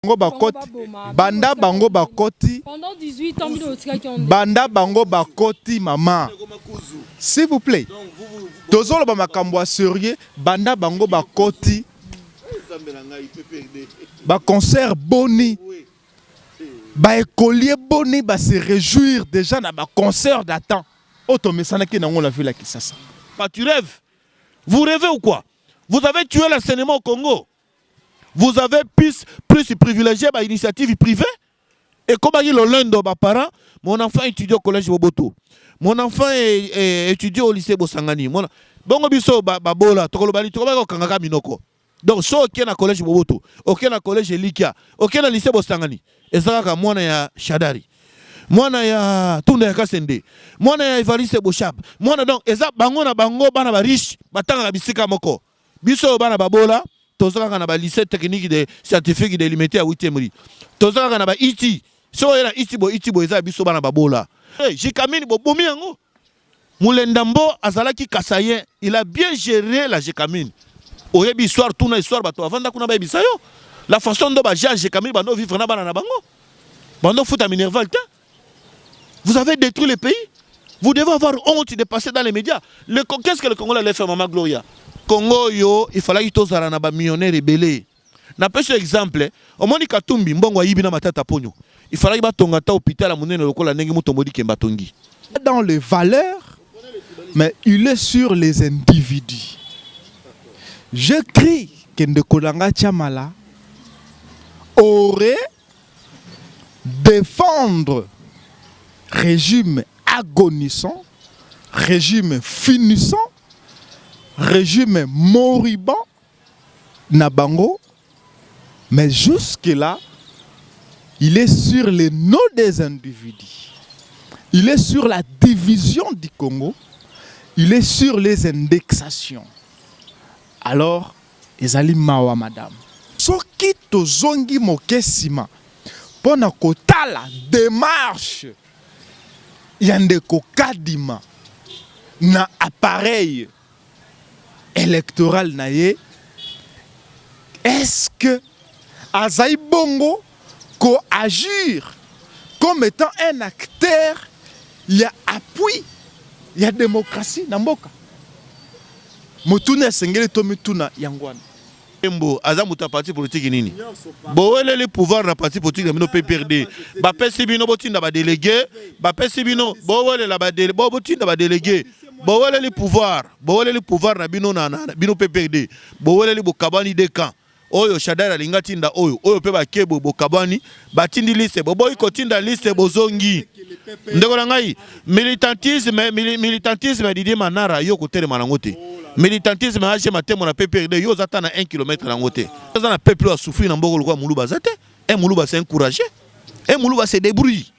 bango bakoti banda bango bakoti pendant 18 ans banda bango bakoti maman s'il vous plaît tozolo ba makambo sérieux banda bango bakoti ba concert boni ba écolier boni ba se réjouir déjà na ba concert d'attente automesana ki nango la ville qui ça. Tu rêves? Vous rêvez ou quoi? Vous avez tué l'enseignement au Congo. Vous avez plus privilégié par initiative privée. Et comme il y a l'un parents, mon enfant étudie au collège Boboto. Mon enfant étudie au lycée Bosangani. Bongo biso babola tokolo bali tokolo kangaka minoko. Donc so ok na collège Boboto, ok na collège Likia, ok na lycée Bosangani. Ezaka mwana ya Shadari. Mwana ya Tunda ya Kasende. Mwana ya Evariste Boshab. Mwana donc eza bango na bango bana ba riche, batanga na bisika moko. Biso bana babola tozaka na ba lycée technique de scientifique de limité à 8e ri. Tozaka na ba iti. So era iti bo eza biso bana babola. Jikamini bo bomi yango. Moulendambo azalaki kasayen, il a bien géré la Jikamine. Oyebi histoire tuna histoire bato avanda kuna ba bisayo. La façon dont ba Jikamine bano vivre na bana na bango. Bano futa minerval ta. Vous avez détruit le pays. Vous devez avoir honte de passer dans les médias. Qu'est-ce que le Congolais allait faire, Maman Gloria? Congo, il fallait que tous les millionnaires rebellés. N'a pas ce exemple. Au moins, Katumbi, Mbongo Yibina Matata Ponyo. Il fallait que Tongata hôpital à Mounene Lokola Nengi Mutomodi Kembatongi. Dans les valeurs, mais il est sur les individus. Je crie que Ndekolanga Tchamala aurait défendre régime agonissant, régime finissant, régime moribond, Nabango, mais jusque-là, il est sur les noms des individus. Il est sur la division du Congo. Il est sur les indexations. Alors, ezali mawa madame. Soki tozongi mokesima, pona kotala démarche Yandeko Kadima na appareil électoral naye, est-ce que Azaï Bongo ko agir comme étant un acteur, il y a appui, il y a démocratie na mboka. Motuna sengele to mituna yangwana. Embo azamuta parti politique nini boele le pouvoir na parti politique na bino PPRD ba pesi bino botinda ba délégué ba pesi bino boele la ba délégué botinda ba délégué boele le pouvoir na bino na bino PPRD boele le bokabani de camp oyo Shadara linga tinda oyo pe ba kebo bokabani batindi liste boboyi kotinda liste bozongi ndeko na ngai militantisme Didier Manara yo kotelema nango te. Militantisme a chez matin mon PPRD yo zata na 1 km na ngote. Ça na peuple a souffrir na mboko lokwa muluba zate. Et muluba s'est encouragé. Et muluba se débrouille.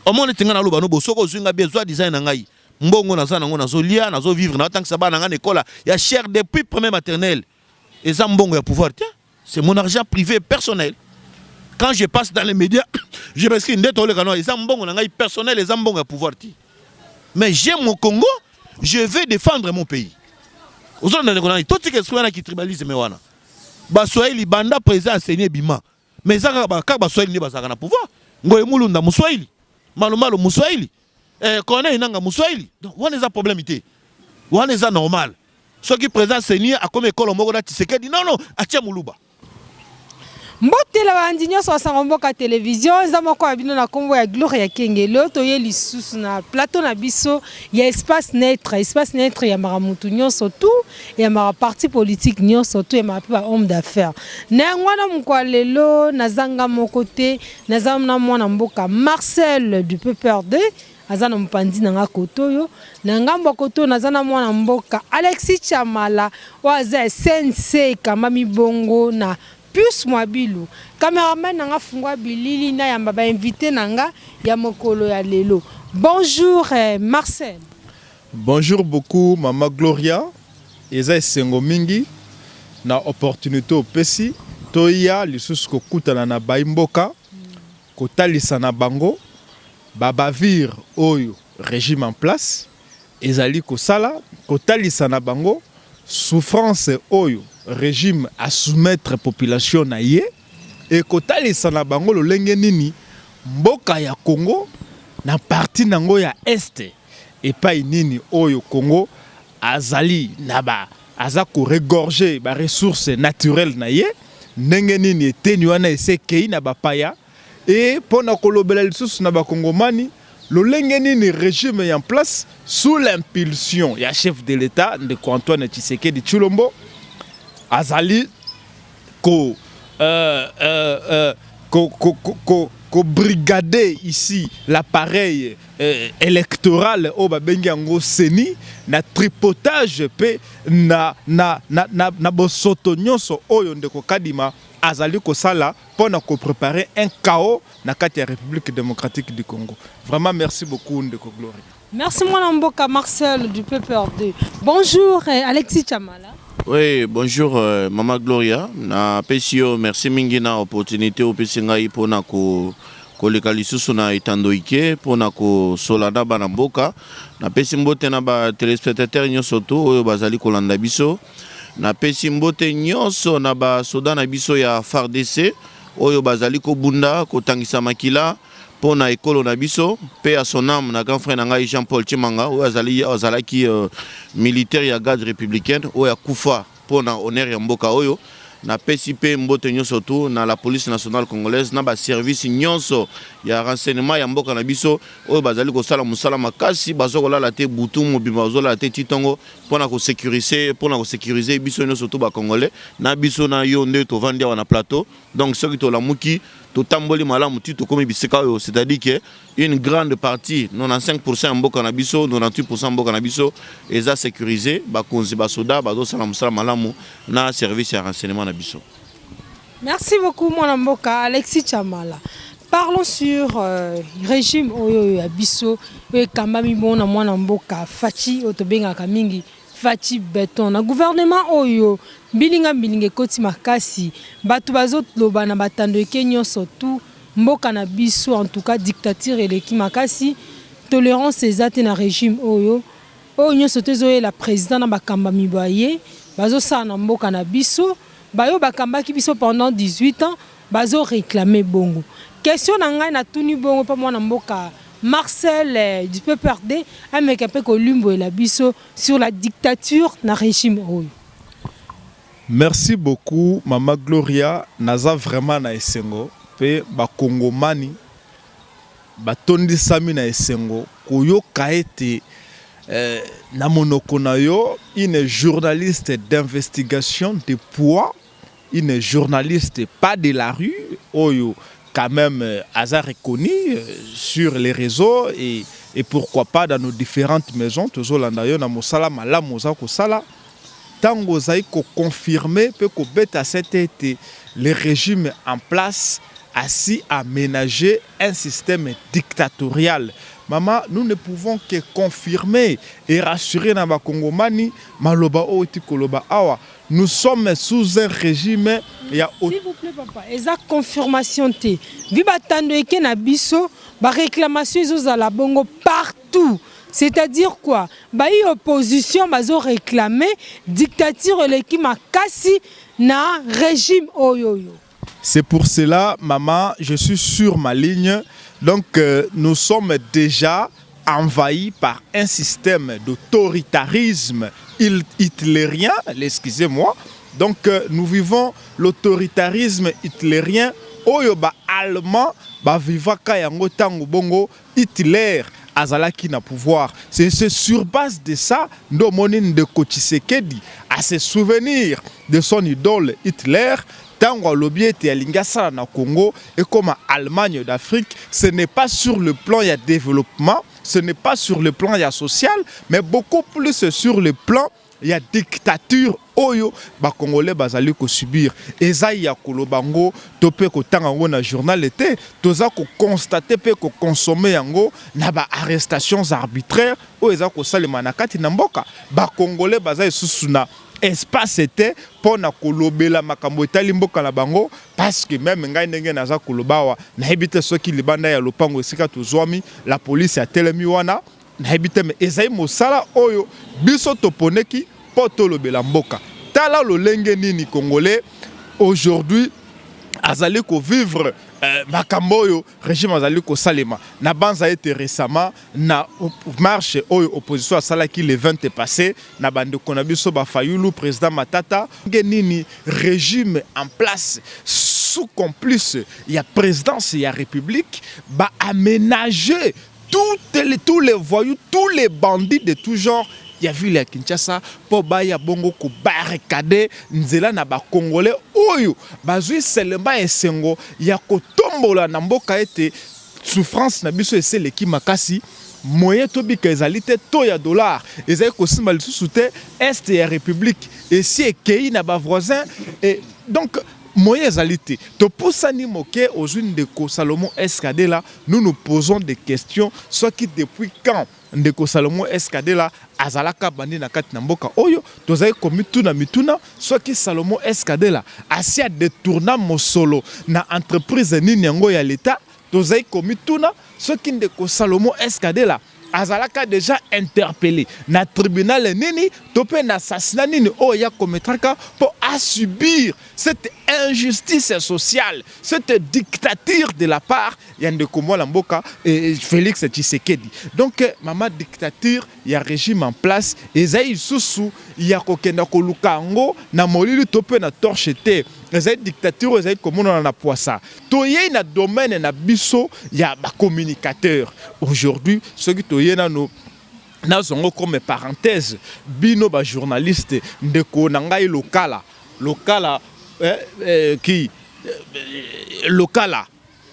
Au moins tinga na luba no bosoko zunga besoin design na ngai. Mbongo na za na ngona zo lia na zo vivre na tant que ça ba na ngana école ya cher depuis premier maternelle. Et ça mbongo ya pouvoir tiens. C'est mon argent privé personnel. Quand je passe dans les médias, je m'inscris ndeto le canal et ça mbongo na ngai personnel et ça mbongo ya pouvoir ti. Mais j'aime mon Congo. Je vais défendre mon pays. Vous avez tout ce qui tribalisme. Baswahili banda président enseigné bima. Mais ça quand Baswahili ne basaka na pouvoir. Ngoye mulunda muswahili. Malumalo muswahili. Kone inanga muswahili. Donc on est un problème ité. On est un normal. Ceux qui président enseigné a comme école moko da Tshisekedi non atia muluba. Mbotela bandinyo so sangomboka télévision zamoko abino na kombo ya Gloria Kengelo toye lisusu na plateau na biso ya espace neutre ya maramutu nyonso tout ya mara parti politique nyonso tout ya mara pa homme d'affaires na ngwana mkwalelo na zanga mokote na zamna mwana mboka Marcel du PPRD azana mpandi na ngakotoyo na ngambo koto na zana mwana mboka Alexis Chamala waza SNC kama mibongo na plus Mwabilu cameraman nanga fungwa bilili na yamba ba invité nanga ya mokolo ya lelo. Bonjour Marcel. Bonjour beaucoup Maman Gloria. Eza esengo mingi na opportunité opesi toya lisusu kokutana na baimboka kotalisa na bango babavir oyo régime en place ezali kosala kotalisa na bango souffrance oyo régime à soumettre population na ye et kotalisa na bango lolenge nini mboka ya Congo na parti nango ya este et pas nini oyo Congo azali naba aza ko regorger ba ressources naturelles na ye ndenge nini eteni wana esekei na bapaya et pona kolobela lisusu na bakongomani lolenge nini régime est en place sous l'impulsion ya chef de l'État de Antoine Tshisekedi Tshilombo azali ko brigader ici l'appareil électoral au babengi yango seni na tripotage pe na bosoto nyonso oyo ndeko Kadima azali ko sala pona ko préparer un chaos na kati ya République démocratique du Congo. Vraiment merci beaucoup ndeko Gloria. Merci mon mboka Marcel du PPRD. Bonjour Alexis Chamala. Oui, bonjour Maman Gloria. Na pesio merci mingi na opportunité au pesingai pona ko koleka lisusu na itandoike pona ko solana bana mboka na pesi mbote na ba téléspectateurs nyonso to oyo bazali kolanda biso na pesi mbote nyonso na ba soda na biso ya FARDC oyo bazali ko bunda ko tangisa makila pona ekolo na biso pe a son âme na grand frère na ngai Jean-Paul Chimanga oyo azalaki militaire ya garde républicaine oyo akufa pona honneur ya mboka oyo na PCP mbote nyonso tu na la police nationale congolaise na ba service nyonso ya renseignement ya mboka na biso oyo bazali ko sala musala makasi bazokola la te butu mobimba bazola la te titongo pona ko sécuriser biso nyonso tu ba congolais na biso na yo nde to vandi wana plateau donc ceux qui to la muki to tamboli malamu ti to komi bisika oyo c'est-à-dire que une grande partie 95% mboka na biso 98% mboka na biso eza sécurisé ba konzi ba soda bazo sala musala malamu na service ya renseignement na biso. Merci beaucoup mon mboka Alexis Chamala. Parlons sur régime oyo ya biso e kambami bona mwana mboka Fachi otobenga kamingi Fachi Beton na gouvernement oyo bilinga koti makasi batu bazot loba na batando kenyo sotu mboka na biso en tout cas dictature eleki makasi tolérance ezate na régime oyo nyoso tezoye la président na bakamba mibaye bazo sa na mboka na biso bayo bakamba ki biso pendant 18 ans bazo réclamer bongo. Question na ngai na tuni bongo pa mwana mboka Marcel du PPRD ameka pe ko lumbo la biso sur la dictature na régime oyo. Merci beaucoup Mama Gloria naza vraiment na esengo pe ba Kongomani batondi sami na esengo koyoka ete na monoko na yo une journaliste d'investigation de poids, une journaliste pas de la rue oyo quand même hasard reconnu sur les réseaux et pourquoi pas dans nos différentes maisons tozolanda yo na mosala malamu za ko sala tango zai ko confirmer pe ko beta cet été le régime en place assis à ménager un système dictatorial. Maman, nous ne pouvons que confirmer et rassurer na ba Kongomani maloba o ti koloba awa. Nous sommes sous un régime ya s'il vous plaît papa, exact confirmation te. Vi batando eke na biso ba réclamation ezozala bongo partout. C'est-à-dire quoi? Ba y opposition bazo réclamer dictature eleki makasi na régime oyoyo. C'est pour cela, maman, je suis sur ma ligne. Donc, nous sommes déjà envahis par un système d'autoritarisme hitlérien, excusez-moi. Donc, nous vivons l'autoritarisme hitlérien. Oyoba allemand, ba vivaka yango tango bongo Hitler. Azalaki na pouvoir. C'est sur base de ça, Ndomonin de Tshisekedi à se souvenir de son idole Hitler. Tango lobiete alingasa na Congo et comme Allemagne d'Afrique, ce n'est pas sur le plan ya développement, ce n'est pas sur le plan ya social, mais beaucoup plus sur le plan ya dictature oyo ba Congolais bazali ko subir. Eza ya kolobango topé ko tanga ngo na journal été, toza ko constater pe ko consommer yango na ba arrestations arbitraires o eza ko salema na kati na mboka. Ba Congolais bazali susuna espace était pour na kolobela makambo etali mboka na bango parce que même ngai ndenge naza kolobawa na ebite soki libanda ya lopango esika tozwami la police ya telemi wana na ebite me ezai mosala oyo biso toponeki po tolobela mboka tala lolenge nini congolais aujourd'hui azali ko vivre makambo oyo régime azali ko salema na banza été récemment na marche oyo opposition asalaki le 20 est passé na bande ko na biso ba Fayulu président Matata ngenini régime en place sous complice il y a présidence il y a république ba aménager tous les voyous tous les bandits de tout genre. Il y a vu la Kinshasa pour baya bongo ko barricade nzela na ba congolais oyo bazui seulement esengo ya ko tombola na mboka ete souffrance na biso esele ki makasi moyen to bika ezalité to ya dollar ezali ko simba lisusu te est ya république et si ekei na ba voisin et donc moyen ezalité to poussani moke aujourd'hui de ko Salomon Escadela nous nous posons des questions soit qui depuis quand ndeko Salomon Escadela azalaka bandi na kati na mboka oyo tozali komituna mituna soki Salomon Escadela asia détourna mosolo na entreprise nini yango ya l'état tozali komituna soki ndeko Salomon Escadela azalaka déjà interpellé na tribunal nini topé na assassinat nini oya commettraka pour subir cette injustice sociale cette dictature de la part yandeko mwana mboka et Félix Tshisekedi donc mama dictature ya régime en place ezai susu ya kokenda koluka ngo na molili topé na torche te ezai dictature ezai komona na poisa toyei na domaine na biso ya ba communicateur aujourd'hui ceux qui toyei na no nazongo comme parenthèse bino ba journaliste ndeko na ngai lokala qui lokala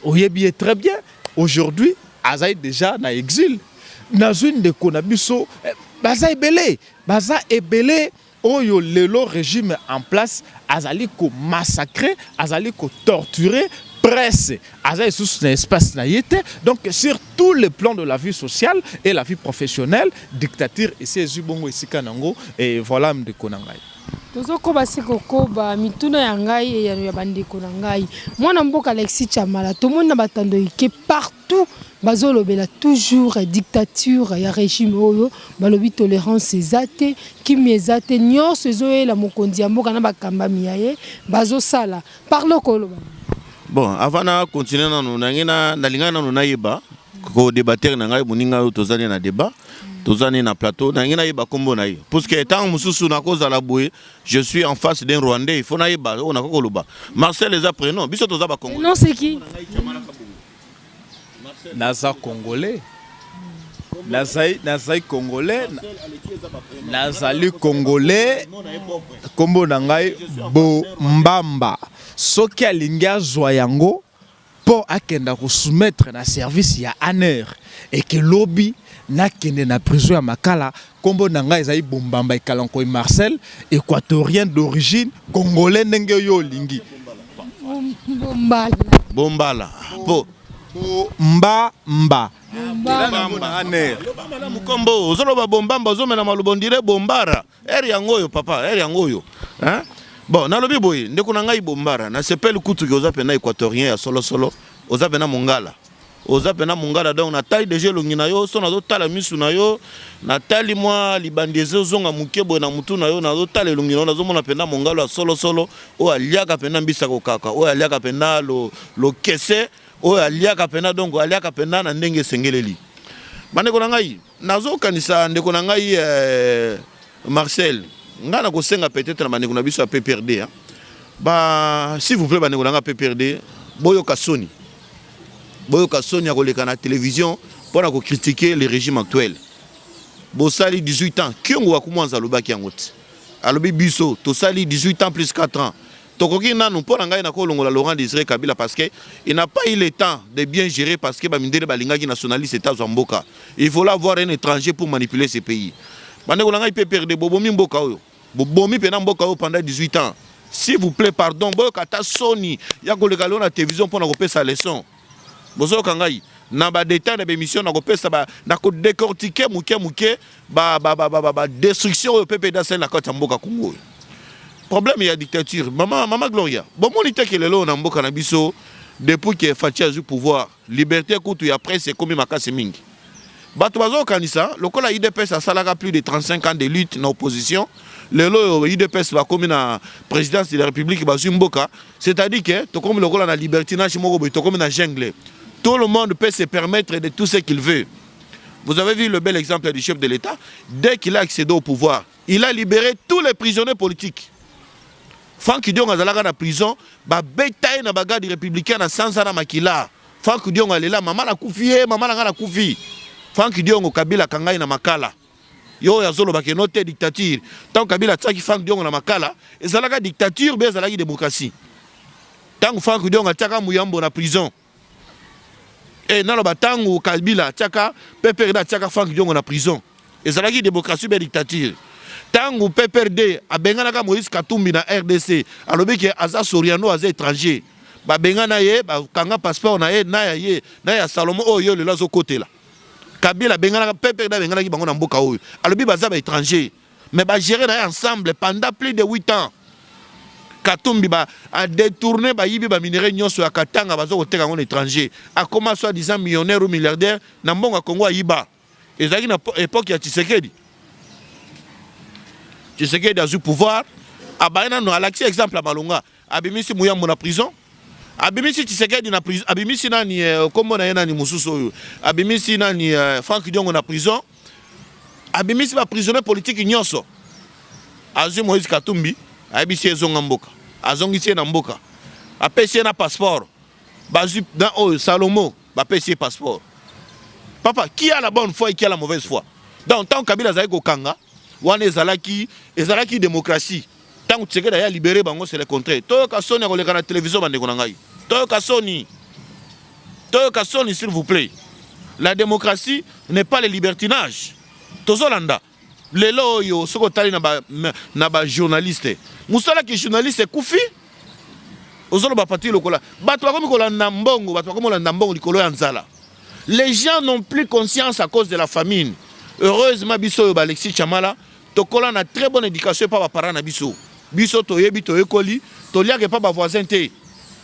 oyebi très bien aujourd'hui azai déjà na exil na zone de konabiso baza ebele oyo lelo régime en place azali ko massacrer azali ko torturer presse azali sous un espace na yete donc sur tous les plans de la vie sociale et la vie professionnelle dictature et c'est zubongo esika nango et voilà ndeko na ngai tozoko basiko ba mituna ya ngai ya bandeko na ngai mwana mboka Alexis Chamala tout le monde na batando ke partout bazolobela toujours dictature ya régime oyo balobi tolérance ezate kimi ezate nyonso ezoyela mokonzi ya mboka na bakamba miaye bazosala parlo koloba. Bon avant na continuer na ngena nalinga na nayeba ko débattre na ngai moninga tozali na débat tozali na plateau na ngena yeba kombo na yo parce que tant mususu na cause la boue je suis en face d'un Rwandais il faut na yeba on a koloba Marcel les apprenons biso toza ba Congolais non c'est qui Naza Congolais. Nazai Congolais. Nazali Congolais. Kombo nangai Bombamba. Soki alingi azwa yango po akenda ko soumettre na service ya ANER et que lobby nakende na prison ya Makala kombo nangai ezali Bombamba ekalanko Marcel équatorien d'origine congolais ndenge yo lingi. Bombala. Po Mba mukombo ozoloba bombamba ozomena malubondire bombara eri yangoyo papa eri yangoyo hein bon nalobi boye ndeko na ngai bombara na sepeli kutu oza pena équatorien ya solo oza pena mongala donc na taille de gelongi na yo so na zo tala misu na yo na tali mwa libandeze zonga mukebo na mutu na yo na zo tala elongi na zo mona pena mongala ya solo o aliaka pena mbisa ko kaka o aliaka pena lo kese o aliaka pena donc aliaka pena na ndenge sengeleli bandeko na ngai nazo kanisa ndeko na ngai Marcel ngana ko senga peut-être na bandeko na biso a PPRD hein ba s'il vous plaît bandeko na nga PPRD boyo kasoni ya koleka na télévision pour na ko critiquer le régime actuel bo sali 18 ans kiongo wa kumwanza lobaki yangote alobi biso to sali 18 ans plus 4 ans. Tokoki nanu pour ngai na ko longola Laurent Désiré Kabila parce que il n'a pas eu le temps de bien gérer parce que ba mindele balingaki nationaliste état mboka. Il faut avoir un étranger pour manipuler ce pays. Bandeko ngai PPRD bobomi mboka oyo. Bobomi pena mboka oyo pendant 18 ans. S'il vous plaît pardon boyo kata soni ya koleka na télévision pour na kopesa leçon. Bozo kangai na ba détail na émission na kopesa ba na ko décortiquer muke ba destruction au PP dans la côte mboka Congo. Problème il y a dictature mama Gloria bon monite que le lo na mboka na biso depuis que Fachi a eu pouvoir liberté kutu ya presse comme makasi mingi bato bazo kanisa lokola IDPS a salaka plus de 35 ans de lutte na opposition lelo UDPS va comme na présidence de la République ba Zimboka, c'est-à-dire que to comme le rôle na libertinage moko to comme na jungle. Tout le monde peut se permettre de tout ce qu'il veut. Vous avez vu le bel exemple du chef de l'État. Dès qu'il a accédé au pouvoir, il a libéré tous les prisonniers politiques. Franck Dion a dans la prison, ba betaille na bagadi républicain na sanzana makila. Franck Dion a là, maman la koufi, maman la koufi. Franck Dion au Kabila kangai na makala. Yo ya zolo ba ke noté dictature. Tant Kabila tsaki Franck Dion na makala, ezalaka dictature be ezalaki démocratie. Tant Franck Dion a tsaka Muyambo na prison. Et dans le batangu Kabila tchaka PPRD tchaka Franck Dion na prison. Ezalaki démocratie be dictature. Tangu PPRD a benganaka Moïse Katumbi na RDC alobi ke aza Soriano aza étranger. Ba bengana ye ba kanga passeport na ye na ya Salomon oyo le lazo côté là. Kabila benganaka PPRD benganaki bango na mboka oyo. Alobi baza ba étranger. Mais ba gérer na ensemble pendant plus de 8 ans. Katumbi a détourné yibi ba minerai nyonso ya Katanga bazo koteka ngo étranger. A commencé soit disant millionnaire ou milliardaire na mbonga Congo yiba. Ezaki na époque ya Tshisekedi. Tshisekedi a eu pouvoir. Abaina no alaxi exemple à Malonga. Abimisi Muyambo na prison. Abimisi Tshisekedi na prison. Abimisi nani kombo na yena ni mususu. Abimisi nani Franck Dion na prison. Abimisi ba prisonnier politique nyonso. Azu Moïse Katumbi. Abimisi ezonga mboka. Azongisi na mboka. Apesi na passeport. Bazu dans Salomo. Bapesi passeport. Papa, qui a la bonne foi et qui a la mauvaise foi? Donc tant Kabila Zaï Kokanga. Wane ezalaki démocratie. Tant que Tshisekedi a libéré bango c'est le contraire. Toyoka soni ko leka na télévision bande ko ngai. Toyoka soni s'il vous plaît. La démocratie n'est pas le libertinage. Tozolanda. Lelo yo soko tali na ba journaliste. Musala ki journaliste kufi. Ozolo ba pati lokola. Bato bakomi ko landa mbongo, bato bakomi landa mbongo likolo ya nzala. Les gens n'ont plus conscience à cause de la famine. Heureusement biso yo Alexis Chamala tokola na très bonne éducation par parents na biso. Biso toyebi toyekoli toliake pa ba voisin te.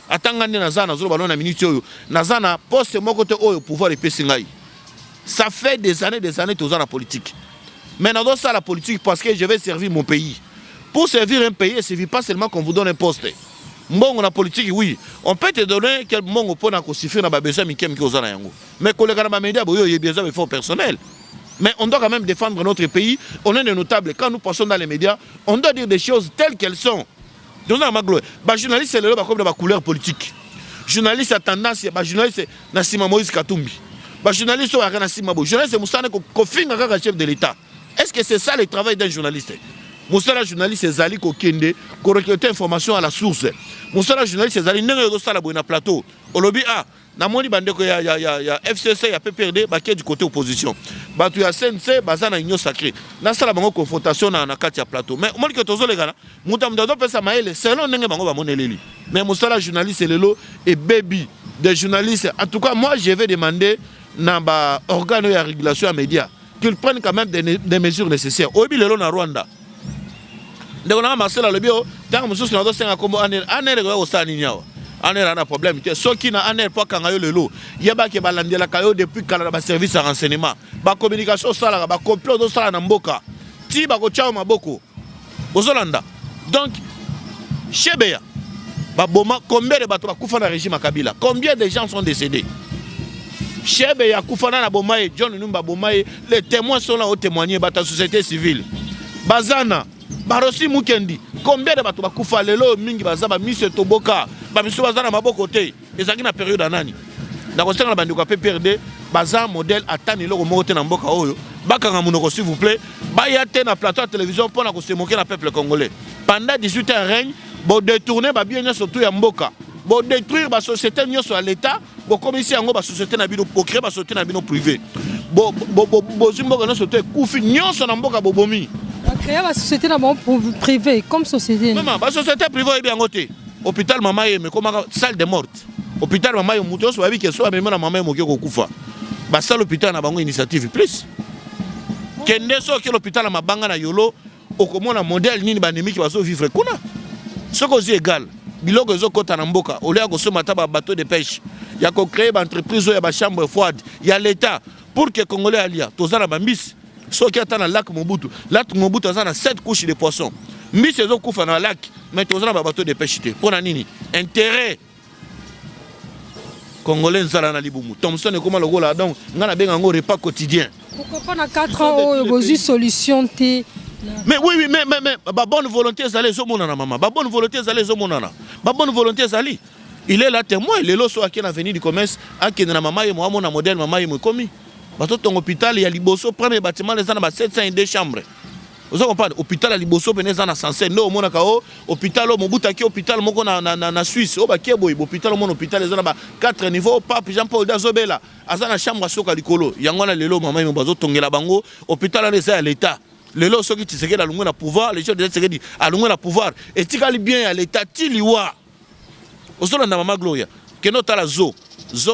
Atanga ndi nazana zolo balona minute oyo. Nazana poste moko te oyo pouvoir epesi ngai. Ça fait des années tous en politique. Maintenant dans ça la politique parce que je vais servir mon pays. Pour servir un pays, il ne suffit pas seulement qu'on vous donne un poste. Mbongo na politique oui, on peut te donner quel mbongo pour na kosifir na ba besoin mikem ki ozana yango. Mais koleka na ba média boyo y besoin d'efforts personnels. Mais on doit quand même défendre notre pays. On est des notables. Quand nous passons dans les médias, on doit dire des choses telles qu'elles sont. Donc, les journalistes, c'est comme de la couleur politique. Journaliste a tendance, les journalistes, c'est Moïse Katumbi. Les journalistes, c'est Nassima Bo. Journaliste, c'est Moussane Kofinga, chef de l'État. Est-ce que c'est ça le travail d'un journaliste? Moussala journaliste, c'est Zali Kokende, qui récolte information à la source. Moussala journaliste, c'est Zali Nengo Sala Boina Plateau. Olobi A. Namoni bandeko ya FCC ya PPRD baké du côté opposition. Batu ya CNC bazana union sacrée. Na sala bango confrontation na kati ya plateau. Mais omoni ke tozo legana, mutamda do pesa maele selon ndenge bango ba moneleli. Mais mosala journaliste lelo et baby des journalistes. En tout cas, moi je vais demander na ba organe ya régulation à médias qu'ils prennent quand même des mesures nécessaires. Obi lelo na Rwanda. Ndeko na Marcel Lebio, tant mususu na do senga kombo aner ko osani nyawa. Aner a un problème. Ceux qui n'ont pas pas kangayo lelo, yaba ke balandela kayo depuis kala ba service de renseignement, ba communication sala, ba complot do sala na mboka. Ti ba ko chao maboko. Bozolanda. Donc Chebeya, ba boma combien de bato ba kufa na régime Kabila? Combien de gens sont décédés? Chebeya kufana na bomaye, John Numba bomaye, les témoins sont là au témoigner bata société civile. Bazana, Barosi Mukendi, combien de bato ba kufa lelo mingi bazaba mise toboka. Bamiso bazana maboko te ezaki na période anani na kosenga bandi ko PPRD baza modèle atani loko moko te na mboka oyo bakanga munoko s'il vous plaît ba ya te na plateau de télévision pour na ko se moquer na peuple congolais pendant 18 ans règne bo détourner ba bien surtout ya mboka bo détruire ba société nyonso à l'état bo commissaire yango ba société na bino po créer ba société na bino privé bo zimboka na société kufi nyonso na mboka bobomi ba créer ba société na bon privé comme société maman ba société privée e bien ngote. Hôpital Mamaye, mais comme salle de mort. Hôpital Mamaye, Moutos, Wabi, qui soit même Mamaye Moké Koufa. Bassa l'hôpital n'a pas une initiative plus. Kende so que l'hôpital ma banga na yolo, au comment un modèle ni bandemi qui va so vivre kuna. Ce qu'on égal. Biloko zo kota na mboka, au lieu de se mettre à bateau de pêche. Il y a qu'on crée une entreprise, il y a une chambre froide, il y a l'État pour que les Congolais aillent. Tozana bambis. Ce qui est dans le lac Mobutu. Lac Mobutu a 7 couches de poissons. Mais ces autres couches dans le lac, mais tu as un bateau de pêche. Pour nini intérêt. Congolais Nzala na Libumu. Thompson est comme le rôle là-dedans. On a bien un repas quotidien. Pourquoi pas dans 4 ans, vous avez solution? Mais oui, mais bonne volonté, allez, maman. Bonne volonté, allez, bonne volonté, allez. Il est là témoin. Il est là sur la venue du commerce. À qui na maman et moi, mon modèle, maman et moi commis. Bateau ton hôpital, il y a Liboso, premier bâtiment, les ans 702 chambres. Vous comprenez? Hôpital à Liboso, ben les ans 105. Non, mon akao, hôpital, mon boutaki, hôpital, mon na Suisse. Au baké boy, hôpital, mon hôpital, les ans 4 niveaux. Pape Jean-Paul Dazobela. Azana chambre à soka likolo. Yangona lelo, maman et mon bateau tongela bango. Hôpital à l'État. Les lots sont qui se à l'ungwe na pouvoir, les gens de se dit à l'ungwe na pouvoir. Et tu gali bien à l'État, tiliwa. Osola na mama Gloria. Keno tala zo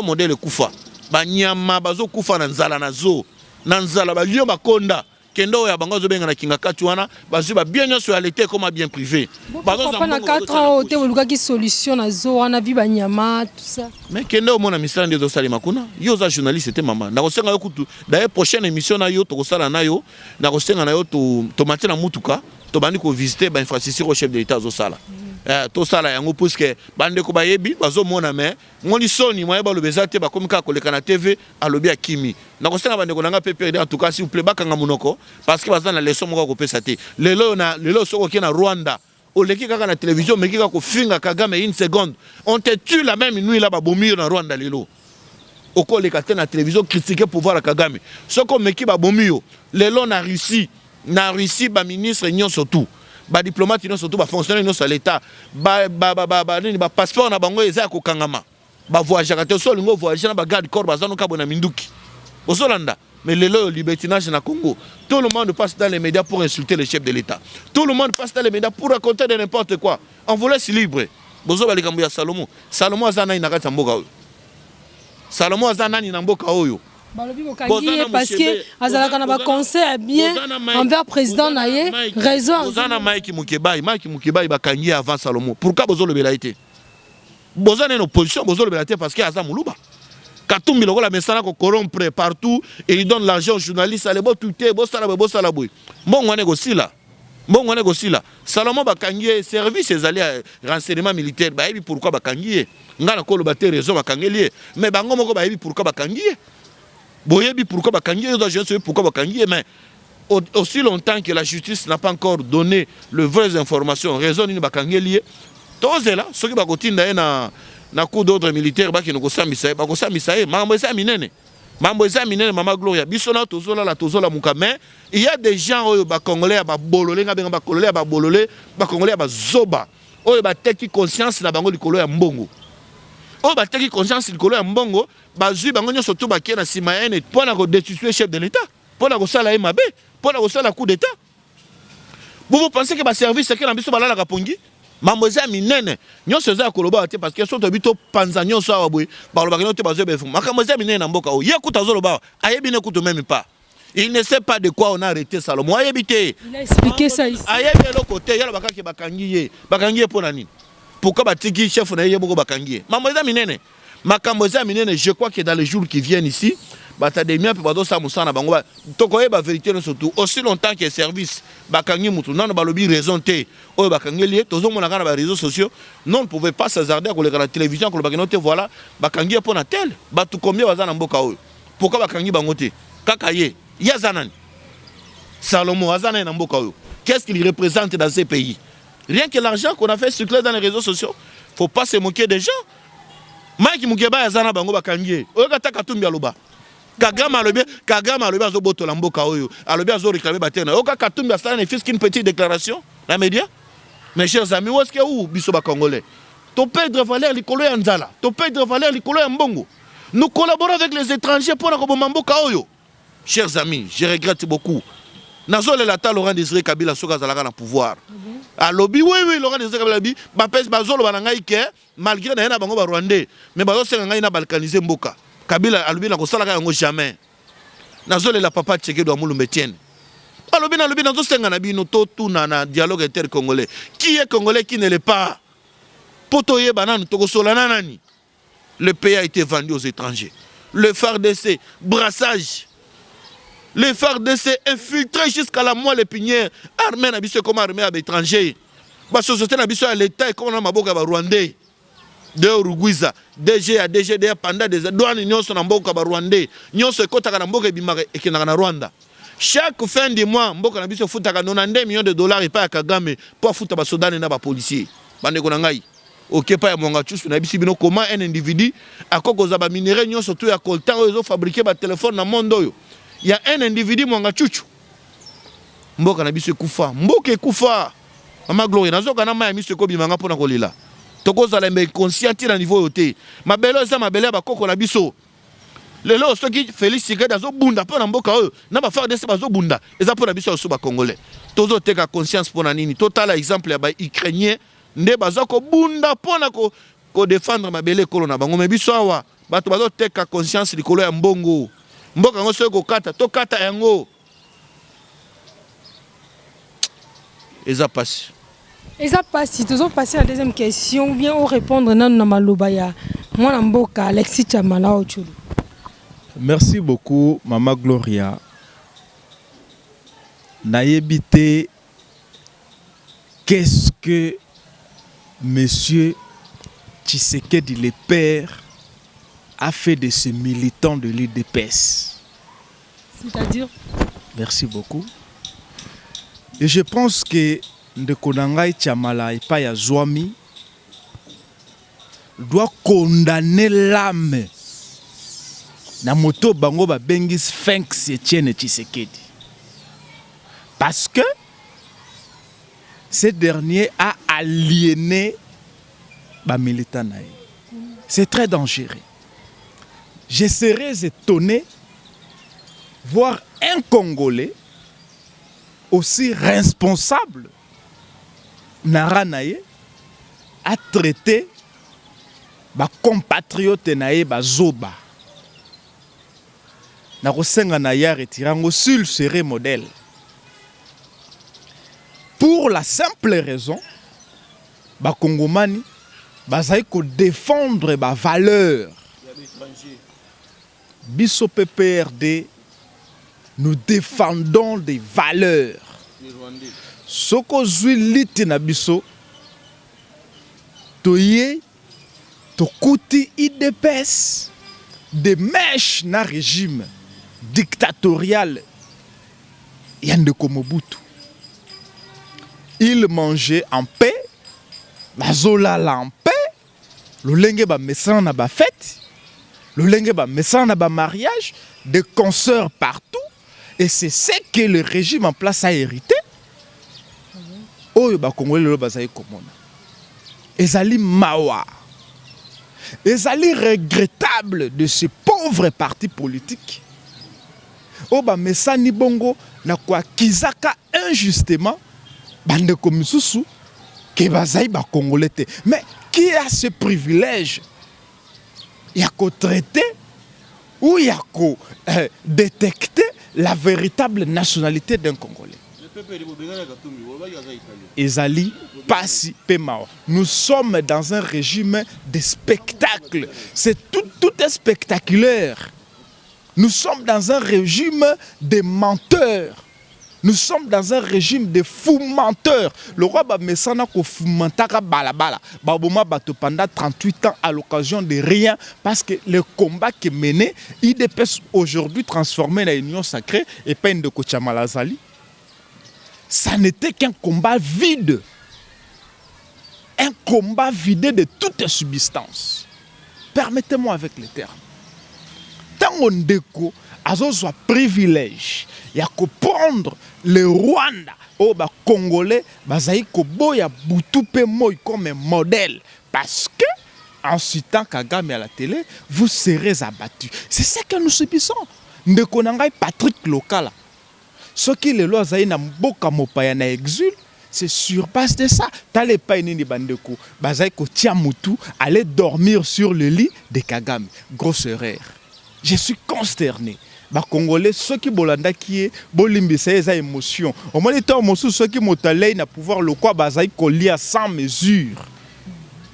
modèle kufa. Banyama bazo kufa na nzala na zo. Na nzala ba liyo makonda. Kendo ya bango zo benga na kinga katuana, bazo ba bien nyo sur l'État comme bien privé. Bazo na 4 ans te luka ki solution na zo wana bi banyama tout ça. Mais kendo mona misala ndezo sali makuna. Yo za journaliste c'était maman. Na kosenga yo kutu. D'ailleurs prochaine émission na yo to kosala na yo, na kosenga na yo to matina mutuka, to bandi ko visiter ba infrastructure au chef de l'État zo sala. To sala yango puisque bande ko bayebi bazo mona mais ngoni soni moye ba lobeza te ba komika koleka na TV alobi akimi na kosenga bande ko nanga PPRD en tout cas s'il vous plaît bakanga munoko parce que bazana leçon moko ko pesa te lelo soko ki na Rwanda o leki kaka na télévision mais ki ka ko finga Kagame une seconde on te tue la même nuit là ba bomir na Rwanda lelo oko leka te na télévision critiquer pouvoir à Kagame soko meki ba bomio lelo na Russie ba ministre nyon surtout ba diplomate non surtout ba fonctionnaire non sur l'état ba passeport na bango eza ko kangama ba voyageur te so lingo voyageur na ba garde corps bazano ka bona minduki osolanda mais le libertinage na Congo tout le monde passe dans les médias pour insulter le chef de l'état tout le monde passe dans les médias pour raconter de n'importe quoi on vous laisse libre bozo ba likambo ya Salomo azana ina kata mboka oyo Salomo azana ni na mboka oyo parce que azalaka na ba conseil bien envers président naye raison bozana Mike Mukebai bakangi avant Salomo pourquoi bozo le belaité bozana une opposition bozo le belaité parce que aza muluba Katumbi lokola mesana ko corrompre partout et il donne l'argent aux journalistes allez bo tuter bo sala boy mbongo wane gosila Salomo bakangi service ezali renseignement militaire bayebi pourquoi bakangi ngana ko lo bater raison bakangeli mais bango moko bayebi pourquoi bakangi boyebi pourquoi bakangi je sais pourquoi bakangi mais aussi longtemps que la justice n'a pas encore donné les vraies informations raison ni bakangeli tozela soki bakotinda na coup d'ordre militaire baki no kosambisa mambo eza minene mama Gloria bisona tozola mukame il y a des gens oyo ba congolais ba bololé ngabenga ba congolais ba zoba oyo ba teki conscience na bango likolo ya mbongo oyo ba teki conscience likolo ya mbongo bazui bango nyoso to bakie na sima ene pona ko destituer chef de l'état pona ko sala mabe pona ko sala coup d'état vous pensez que ba service que na biso balala kapongi mambo eza minene nyonso eza koloba te parce que so to bito panza nyonso awa boy baloba kino te bazo befu makambo eza minene na mboka o yekuta zoloba ayebi ne kuto même pas il ne sait pas de quoi on a arrêté Salomo ayebi te il a expliqué ça ici ayebi le côté yala bakaki bakangi ye pona nini pourquoi batiki chef na ye boko bakangi mambo eza minene makambo eza minene je crois que dans les jours qui viennent ici batademia pe bado sa musana bango ba tokoye ba vérité no surtout aussi longtemps que service bakangi mutu non balobi raison te oyo bakangeli tozo mona kana ba réseaux sociaux non pouvait pas s'hasarder à la télévision ko bakinote voilà bakangi pona tel batu combien bazana mboka oyo pourquoi bakangi bango te kaka ye yazanani Salomo azana na mboka oyo qu'est-ce qu'il représente dans ces pays rien que l'argent qu'on a fait circuler dans les réseaux sociaux faut pas se moquer des gens Mike Mukeba azana bango bakangi oyo kata Katumbi aloba Kagame alobi azo botola mboka oyo alobi azo réclamer batena oka Katumbi asala ne fils qu'une petite déclaration la média mes chers amis où est-ce que où biso ba congolais to perdre valeur likolo ya nzala to perdre valeur likolo ya mbongo nous collaborons avec les étrangers pour na koboma mboka oyo chers amis je regrette beaucoup nazo le lata Laurent Désiré Kabila soka zalaka na pouvoir alobi oui Laurent Désiré Kabila bi ba pèse bazolo banangai ke malgré na bango ba rwandais mais bazo senga ngai na balkaniser mboka Kabila alobi na kosalaka yango jamais nazole la papa Tcheke do Amulu Metienne alobi nazo senga na bino to tuna na dialogue inter-congolais qui est congolais qui ne l'est pas poto ye banane to kosolana nani le pays a été vendu aux étrangers le FARDC brassage Les FARDC infiltrés jusqu'à la moelle épinière. Armée na biso comme armée à l'étranger. La société na biso à l'État et comme on a maboka ba Rwandais. De Uruguiza, DG à DGD pendant des douanes nyonso na mboka ba Rwandais. Nyonso ekotaka na mboka bimaka ekena na Rwanda. Chaque fin de mois, mboka na biso futaka 90 millions de dollars et pas à Kagame pour futa ba soldats na ba policiers. Bande ko na ngai. Ok pas ya mwanga chusu na bisi bino comment un individu akokoza ba minerais nyonso to ya coltan oyo fabriquer ba téléphone na monde oyo. Il y a un individu mwanga chuchu. Mboka na biso ekufa, mboka ekufa. Mama Gloria nazoka na maya miso ko bimanga pona kolila. Tokoza la me conscienti na niveau yote. Mabelo za mabele ba koko na biso. Lelo soki Félix Tshisekedi azo bunda pona mboka oyo na ba FARDC bazo bunda. Eza pona biso so ba congolais. Tozo teka conscience pona nini. Total exemple ya ba ukrainien nde bazo ko bunda pona ko défendre mabele kolo na bango me biso awa bato bazo teka conscience likolo ya mbongo. Mboka ngo soki ko kata to kata yango. Eza passe. Et ça passe, si tu as passé à la deuxième question, ou bien on répondre dans le Malobaya. Moi, je suis Alexis Chamala. Merci beaucoup, Maman Gloria. Naïbité, qu'est-ce que Monsieur Tshisekedi, le père, a fait de ces militants de l'UDPS? C'est-à-dire? Merci beaucoup. Et je pense que Ndekonangai Chamala et Paya Zouami doit condamner l'âme na moto bango ba bengis Félix Etienne Tshisekedi. Parce que ce dernier a aliéné ba militant naï. C'est très dangereux. Je serais étonné voir un Congolais aussi responsable Naranaye a traité ba compatriote naye ba zoba. Na kosenga na ya retirango s'il serait modèle. Pour la simple raison ba Kongomani bazai ko défendre ba valeur. Biso PPRD nous défendons des valeurs. Soko zui liti na biso toye tokuti IDPS de mèche na régime dictatorial Yandeko Mobutu. Il mangeait en paix, la zola la en paix, le lenge ba messan na ba fête, le lenge ba messan na ba mariage, des concerts partout, et c'est ce que le régime en place a hérité. Oyo ba Congolais lo bazai komona. Ezali mawa. Ezali regrettable de ces pauvres partis politiques. Oba mesani bongo na kwa kizaka injustement bande komisusu ke bazai ba Congolais te. Mais qui a ce privilège? Yako traiter ou yako détecter la véritable nationalité d'un Congolais. Ezali Pasi Pemao. Nous sommes dans un régime de spectacle. C'est tout est spectaculaire. Nous sommes dans un régime de menteurs. Nous sommes dans un régime de fous menteurs. Le roi Bamesana ko foumantaka balabala. Baboma bato pendant 38 ans à l'occasion de rien parce que le combat qui est mené, IDPS aujourd'hui transformé en union sacrée et pas une de Kochamalazali. Ça n'était qu'un combat vide. Un combat vidé de toute substance. Permettez-moi avec les termes. Tant on déco, azo soit privilège. Il y a qu'à prendre le Rwanda, au Congolais, bazaï ko boya Butupe Moi comme un modèle. Parce que, en citant Kagame à la télé, vous serez abattus. C'est ce que nous subissons. Ndeko nangai Patrick Lokala. Ce qui les lois na mboka mopaya na exil, c'est sur base de ça. T'allais pas ni bandeko, bazai ko tia mutu, aller dormir sur le lit de Kagame. Grosse erreur. Je suis consterné. Ba Congolais, ceux qui bolanda qui est bolimbi ça eza émotion. Au moins temps mosu ceux qui motalei na pouvoir le quoi bazai ko lia sans mesure.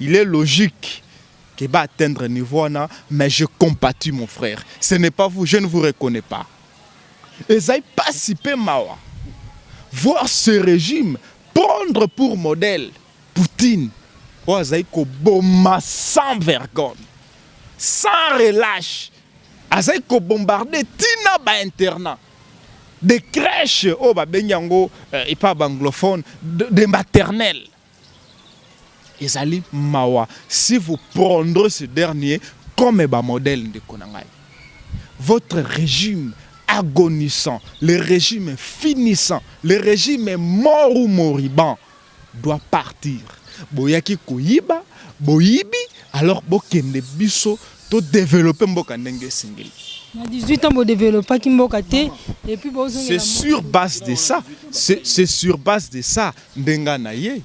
Il est logique qu'il va atteindre niveau là, mais je compatis mon frère. Ce n'est pas vous, je ne vous reconnais pas. Ezali pasi pe mawa. Voir ce régime prendre pour modèle Poutine. Oh, ezali ko boma sans vergogne, sans relâche. Ezali ko bombarder tina ba internat. Des crèches, oh ba benyango et pas anglophone, des maternelles. Ezali mawa. Si vous prendrez ce dernier comme un modèle de Konangai, votre régime agonisant, le régime finissant, le régime mort ou moribond doit partir. Boyaki koyiba, boyibi, alors bokende biso to développer mboka ndenge singeli. Na 18 ans bo développer kimboka te et puis bo c'est sur base de ça, c'est sur base de ça ndenga na ye.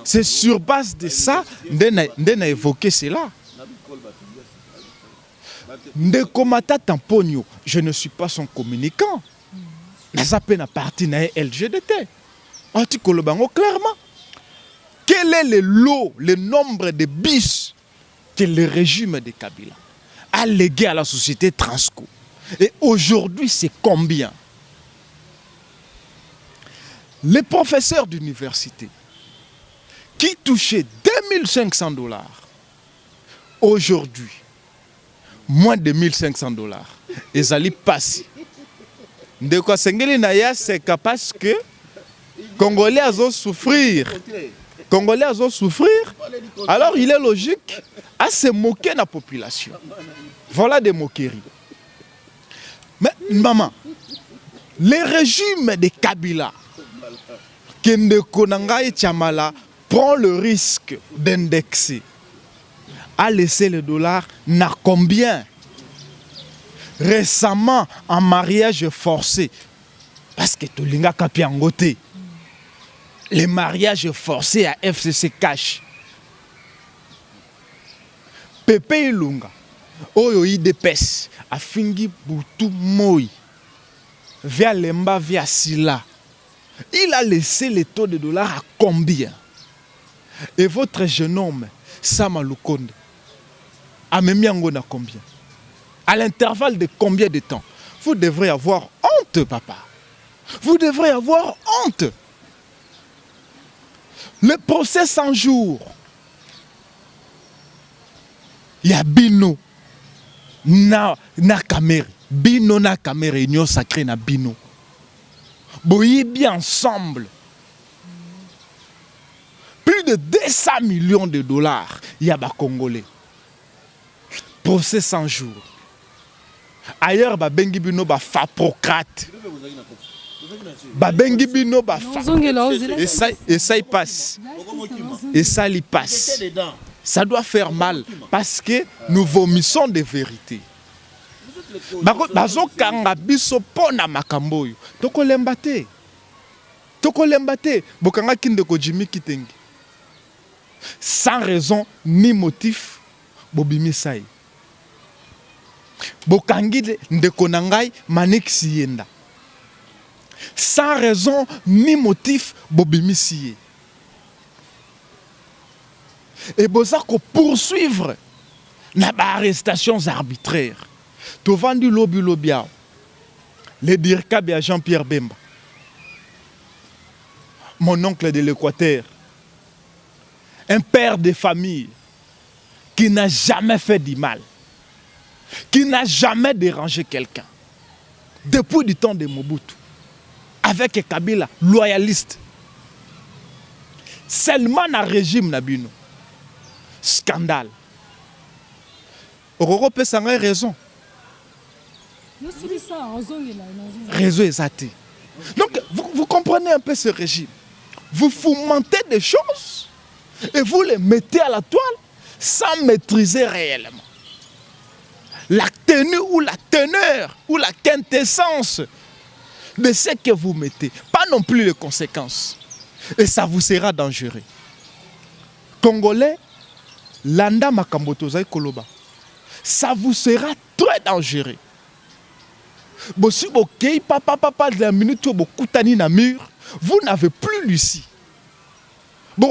C'est sur base de ça ndena évoqué cela. Ndeko Matata Mponyo, je ne suis pas son communicant. Naza pe na parti na LGDT. Article bango clairement. Quel est le lot, le nombre de bis que le régime de Kabila a légué à la société Transco? Et aujourd'hui, c'est combien? Les professeurs d'université qui touchaient 2500 $, aujourd'hui, moins de 1500 $. Ils allaient passer. De quoi Sengeli Naya, c'est parce que Congolais ont souffrir. Congolais ont souffrir. Alors il est logique à se moquer de la population. Voilà des moqueries. Mais maman, les régimes de Kabila, Kende Konanga et Tchamala, prend le risque d'indexer, a laissé le dollar n'a combien? Récemment, en mariage forcé, parce que Tolinga Kapiangote, les mariages forcés à FCC Cash. Pepe Ilunga, Oyo IDPS, a Fingi Boutou Moi, via Lemba, via Silla. Il a laissé le taux de dollar à combien? Et votre jeune homme, Sama Lukonde, a même à combien? À l'intervalle de combien de temps? Vous devrez avoir honte, papa. Vous devrez avoir honte. Le procès 100 jours. Il y a Bino. Na Kamere. Bino na Kamere. Union sacrée na Bino. Boyi bien ensemble. Plus de 200 millions de $, il y a des Congolais. Procès 100 jours. Ailleurs, Bengi Bino ba faprocrate. Bengi Bino ba et ça il passe. Et ça il passe. Ça doit faire mal parce que nous vomissons des vérités. Bazo kanga biso pona makamboyo. Toko lembate. Toko lembate. Bokanga kinde ko Jimmy Kitengi. Sans raison ni motif, bobimi sai. Bokangi ndeko nangai Manik Sienda. Sans raison ni motif, bobimi siye. Et bozako poursuivre na ba arrestations arbitraires. To vendu lobi lobiao. Le dirkabe à Jean-Pierre Bemba. Mon oncle de l'Équateur. Un père de famille qui n'a jamais fait du mal, qui n'a jamais dérangé quelqu'un, depuis du temps de Mobutu, avec Kabila, loyaliste. Seulement dans le régime Nabino. Scandale. Europe a raison. Raison exacte. Donc, vous comprenez un peu ce régime. Vous fomentez des choses et vous les mettez à la toile sans maîtriser réellement la tenue ou la teneur ou la quintessence de ce que vous mettez. Pas non plus les conséquences. Et ça vous sera dangereux. Congolais, Landa Makamboto Zai Koloba, ça vous sera très dangereux. Si vous papa de la minute où vous avez na mur, vous n'avez plus Lucie. Vous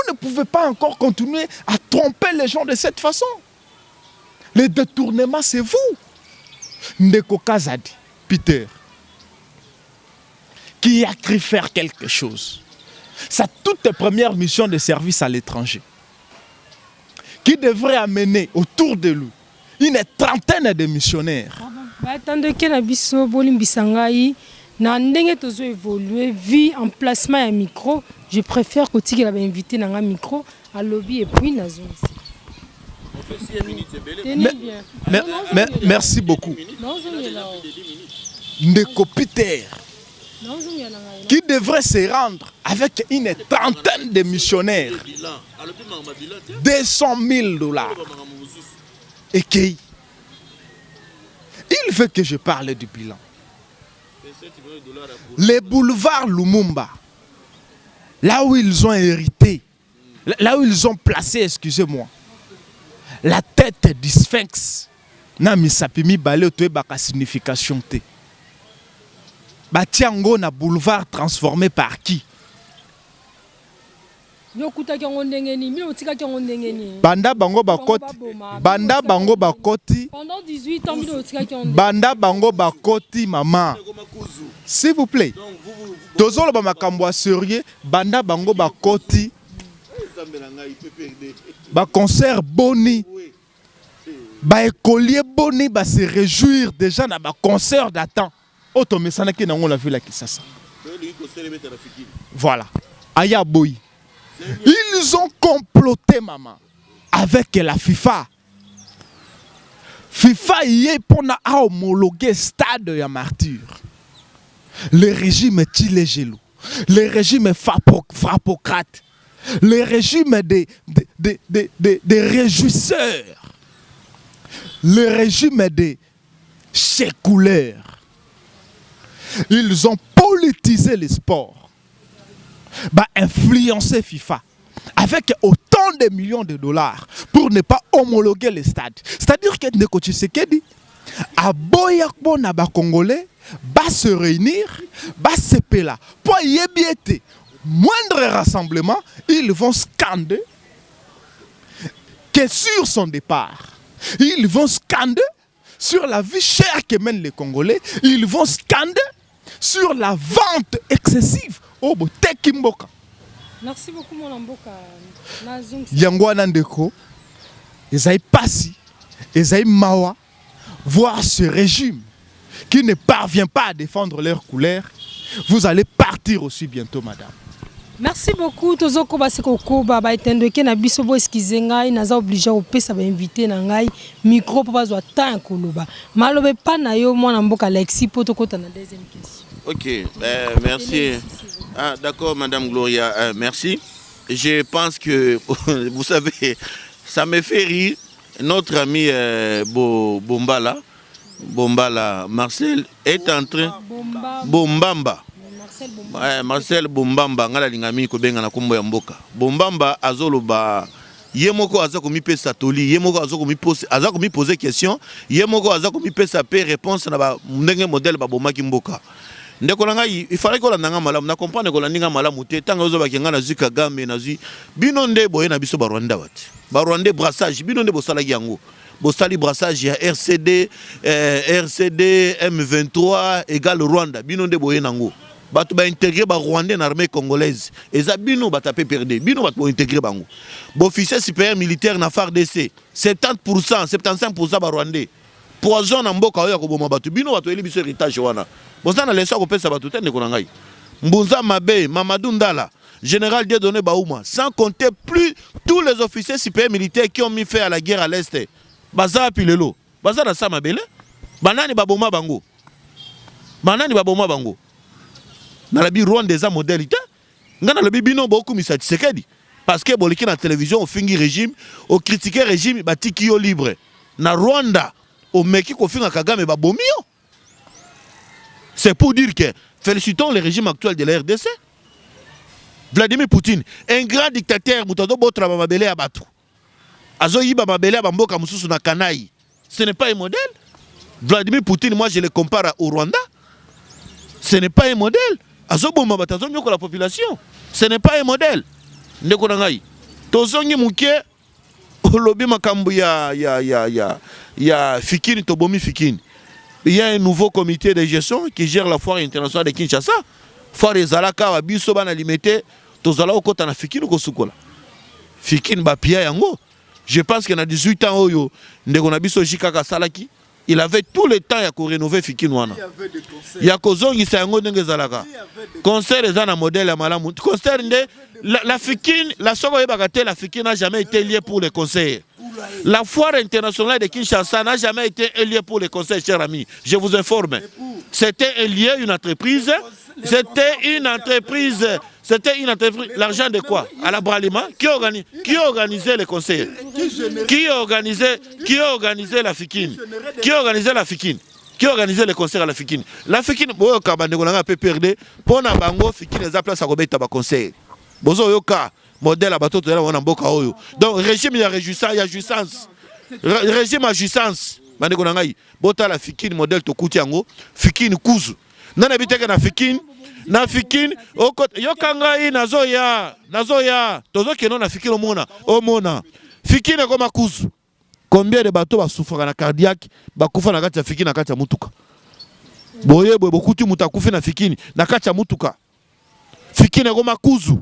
ne pouvez pas encore continuer à tromper les gens de cette façon. Le détournement, c'est vous. Ndeko Kazadi, Peter, qui a cru faire quelque chose. Sa toute première mission de service à l'étranger, qui devrait amener autour de lui une trentaine de missionnaires. Attendez que la biso bolimbisangai na ndenge tozo évoluer vie emplacement ya micro, je préfère que tu l'avais invité dans un micro à lobby et puis na zone. Merci beaucoup. Ndeko Peter, qui devrait se rendre avec une trentaine de missionnaires, 200 000 $. Et qui il veut que je parle du bilan. Les boulevards Lumumba, là où ils ont hérité, là où ils ont placé, excusez-moi, la tête du sphinx, na misapimi balé otoye baka signification te. Batiango na boulevard transformé par qui? Banda bango bakoti. Banda bango bakoti. Pendant 18 ans, Banda bango bakoti maman. S'il vous plaît. Tozolo ba makambo sérieux, banda bango bakoti. Ba concert boni. Ba écolier boni ba se réjouir déjà na ba concert d'attente. Oto mesana ki nango la ville qui ça. Voilà. Aya boy. Ils ont comploté, maman, avec la FIFA. FIFA y est pour homologuer stade ya martyr. Le régime Tilé-Gelou, le régime frappocrate, le régime des réjouisseurs, le régime des sécouleurs. Ils ont politisé les sports. Influencer FIFA avec autant de millions de dollars pour ne pas homologuer les stades. C'est-à-dire que Ndeko Tshisekedi a boyakbo na ba Congolais va se réunir, va se péla. Pour y ébiéter, moindre rassemblement, ils vont scander que sur son départ. Ils vont scander sur la vie chère que mènent les Congolais. Ils vont scander sur la vente excessive. Oh, Tekimboka. Merci beaucoup, mon amboka. Yangwana Ndeko, Esaïe Passi, Esaïe Mawa, voir ce régime qui ne parvient pas à défendre leurs couleurs, vous allez partir aussi bientôt, madame. Merci beaucoup. Tozoko baseko ba etendo ke na biso bo eskize ngai naza obligé au pesa ba invité na ngai micro pour bazwa temps koloba. Malobe pa na yo mwana mboka Alexis poto kota na deuxième question. OK, merci. Ah, d'accord, Madame Gloria, merci. Je pense que, vous savez, ça me fait rire. Notre ami Bombala, Marcel, est en train... Bombamba. Marcel Bombamba, ngala lingami ko benga na kombo ya mboka. Bombamba azoloba yemoko azako mi pesa toli, yemoko azako mi poser question, yemoko azako mi pesa pe réponse na ba ndenge modèle ba bomaki mboka. Ndeko nanga il fallait ko la nanga malamu na comprendre ko la ninga malamu te tanga ozo bakenga na zika gambe na zi bino nde boye na biso ba Rwanda wati. Ba Rwanda brassage bino nde bosala yango. Bosali brassage ya RCD M23 égale Rwanda bino nde boye nango. Batu ba intégrer ba Rwandais dans l'armée congolaise. Eza bino ba tapé perdre. Bino ba intégrer bango. Bo officier supérieur militaire na FARDC 70%, 75% ba Rwandais. Poison na mboka oyo ko boma batu. Bino batu eli biso héritage wana. Boza na leso ko pesa batu tende ko ngai. Mbunza Mabe, Mamadou Ndala, général Dieudonné Baouma, sans compter plus tous les officiers supérieurs militaires qui ont mis fait à la guerre à l'est. Baza pilelo. Baza na sama bele. Banani ba boma bango. Banani ba boma bango. Dans la bi Rwanda des modalité ngana le bibino beaucoup mi Tshisekedi parce que boliki na télévision au fingi régime au critiquer régime batiki yo libre na Rwanda au meki ko finga Kagame ba bomio. C'est pour dire que félicitons le régime actuel de la RDC. Vladimir Poutine, un grand dictateur mutado botra mabele ya batu azo yiba mabele ya mboka mususu na kanai. Ce n'est pas un modèle. Vladimir Poutine, moi je le compare au Rwanda. Ce n'est pas un modèle. Azoboma batazonyo ko la population. Ce n'est pas un modèle. Ndeko nangai. Tozongi muke Olobi makambu ya Fikini Tobomi Fikini. Il y a un nouveau comité de gestion qui gère la foire internationale de Kinshasa. Foire ezalaka wa biso bana limité tozala okota na Fikini ko sukola. Fikini ba pia yango. Je pense qu'il y a 18 ans oyo ndeko na biso jikaka salaki. Il avait tout le temps à rénover Fikini wana. Il y a kozongi sa yango ndenge zalaka. Concert ezana modèle ya malamu. Concert nde la Fikini, la soko yebakate la Fikini n'a jamais été liée pour les concerts. La foire internationale de Kinshasa n'a jamais été liée pour les concerts, chers amis. Je vous informe. C'était lié une entreprise. C'était une entreprise. L'argent de quoi? À la Bralima. Qui organisait les concerts? Qui organisait la Fikini? Qui organisait la Fikini? Qui organisait les concerts à la Fikini? La Fikini, bon, Kabandegolanga a perdu. Pour na bango, Fikini a place à Robeta ba concert. Bozo yoka. Modèle à bateau de la Mboka Oyo. Donc, régime, il y a réjouissance, il y a jouissance. Régime à jouissance. Manekonangai. Bota la Fikini, modèle Tokutiango. Fikini Kuzu. Nana biteka na Fikini. Na Fikini. Yokangai, Nazoya. Tozo keno na Fikini Omona. Fikini comme Kuzu. Combien de bateaux va souffrir na cardiaque? Bakufa na kati ya Fikini na kati ya mutuka. Boye, bokuti mutakufi na Fikini. Na kati ya mutuka. Fikini comme Kuzu.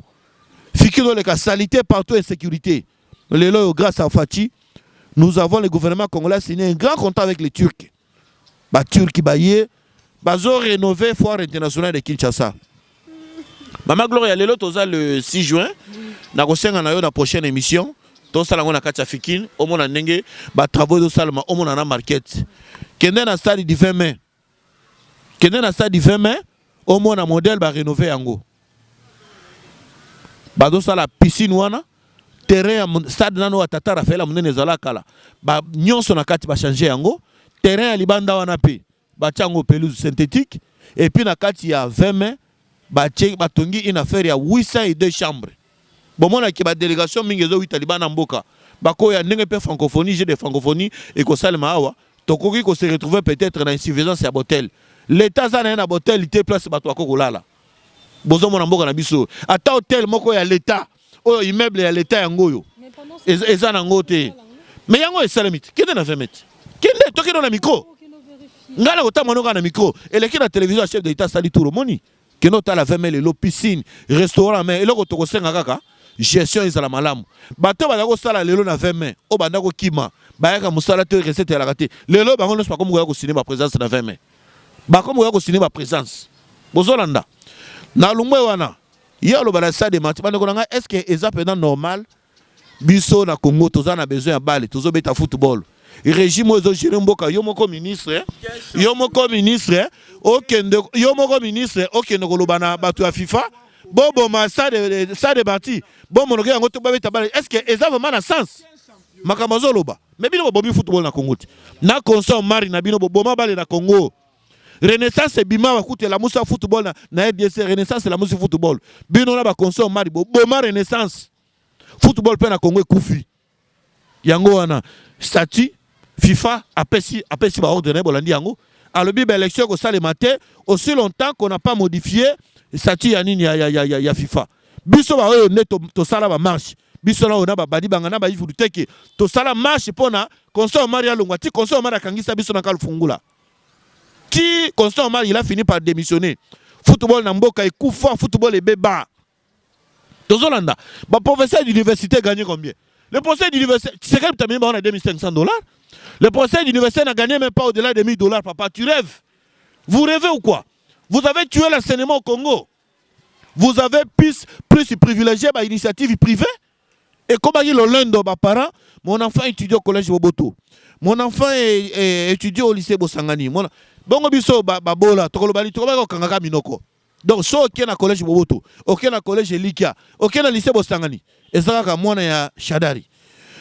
Fikino le salité partout et sécurité. Grâce à Fati, nous avons le gouvernement congolais signé un grand contrat avec les Turcs. Les Turcs ont rénové foire internationale de Kinshasa. Mama Gloria Lelo toza le 6 juin. Na kosenga na yo na prochaine émission. To sala ngona katia Fikini, omona ndenge ba travaux de salma omona na market. Kende na stade du 20 mai. Kende na stade du 20 mai, omona modèle ba rénover yango. Bado sala piscine wana terrain stade nano atata Rafaela munene zala kala ba nyonso na kati ba changer yango terrain ya libanda wana pe ba chango pelouse synthétique et puis na kati ya 20 mai ba tongi une affaire ya 802 chambres bomona ki ba délégation mingi zo 8 libana mboka bako ya ndenge pe francophonie j'ai des francophonie et ko salma awa tokoki ko se retrouver peut-être na insuffisance ya botel l'état za na botel té place bato akokolala. Bozo mona mboka na biso ata hôtel moko ya l'état oyo immeuble ya l'état yango yo eza na ngote mais yango esalemite kende na 20 mètres kende toki na micro ngala kota monoka na micro eleki na télévision chef de l'état sali tout le moni keno ta la 20 mètres le piscine restaurant mais eloko toko senga kaka gestion ezala malamu bato bazako sala lelo na 20 mètres o bandako kima bayaka musala te recette ya la kate lelo bango no pas comme ko cinéma présence na 20 mètres ba comme ko cinéma présence bozolanda na lumwe wana ya lo bala sa de mati bana konanga est-ce que ezapena normal biso na Congo toza na besoin ya balle tozo beta football régime ozo gérer mboka yo moko ministre okende kolobana batu ya FIFA bobo ma sa de bati bomo noke yango to beta balle est-ce que ezava mana sens makamazo loba mais bino bobi football na Congo na consort mari na bino boma balle na Congo. Renaissance c'est bima bakute la musa football na RDC Renaissance c'est la musa football bino na ba consort mari boma Renaissance football pe na Congo kufi yango wana statut FIFA apesi ba ordre bolandi yango alobi ba élection ko sale matin aussi longtemps qu'on n'a pas modifié statut ya nini ya FIFA biso ba oyo ne to sala ba marche biso na ona ba badi bangana ba yifu teke to sala marche pona consort mari ya longwa ti consort mari akangisa biso na kalfungula. Ti Constant Omar il a fini par démissionner. Football na mboka ekufa football et beba. Tozolanda. Ba professeur d'université gagné combien? Le professeur d'université, c'est quand même on a $2,500. Le professeur d'université n'a gagné même pas au-delà de $1,000 papa, tu rêves? Vous rêvez ou quoi? Vous avez tué l'enseignement au Congo. Vous avez plus privilégié par initiative privée. Et comme il y a l'un de mes parents, mon enfant étudie au collège Boboto. Mon enfant étudie au lycée Bosangani. Bongo biso babola tokolobali tokobaka kangaka minoko. Donc so ok na collège Boboto, ok na collège Likia, ok na lycée Bosangani. Ezaka mwana ya Shadari.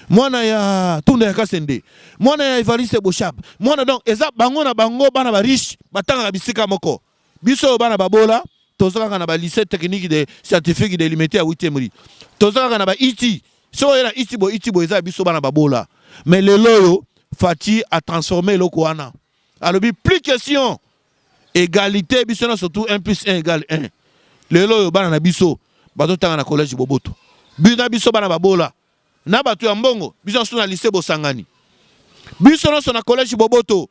Mwana ya Tunda ya Kasende. Mwana ya Evariste Boshab. Mwana donc eza bango na bango bana ba riche, batanga na bisika moko. Biso bana babola, tozaka na ba lycée technique de scientifique de limité à 8e ri. Tozaka na ba iti. So era itibo eza biso bana babola. Mais le loyo Fati a transformé loko wana. Alors, plus question. Égalité, biso surtout 1 + 1 = 1. Le lo bana na biso, bato tanga na collège Boboto. Bina biso bana babola. na bato ya mbongo biso na lycée Bosangani biso na collège Boboto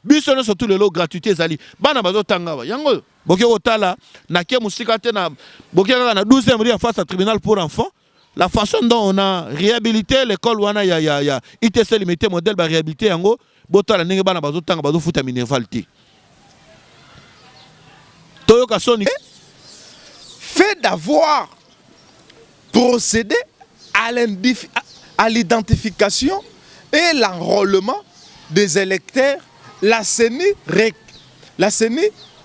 biso na surtout lelo gratuité ezali bana bazo tanga ba yango boke otala na ke musika te na boke na 12e rue face à tribunal pour enfants. La façon dont on a réhabilité l'école wana ya ITC limité modèle ba réhabilité yango botala ndenge bana bazo tanga bazo futa mineralité toyoka soni fait d'avoir procédé à l'identification et l'enrôlement des électeurs. La CENI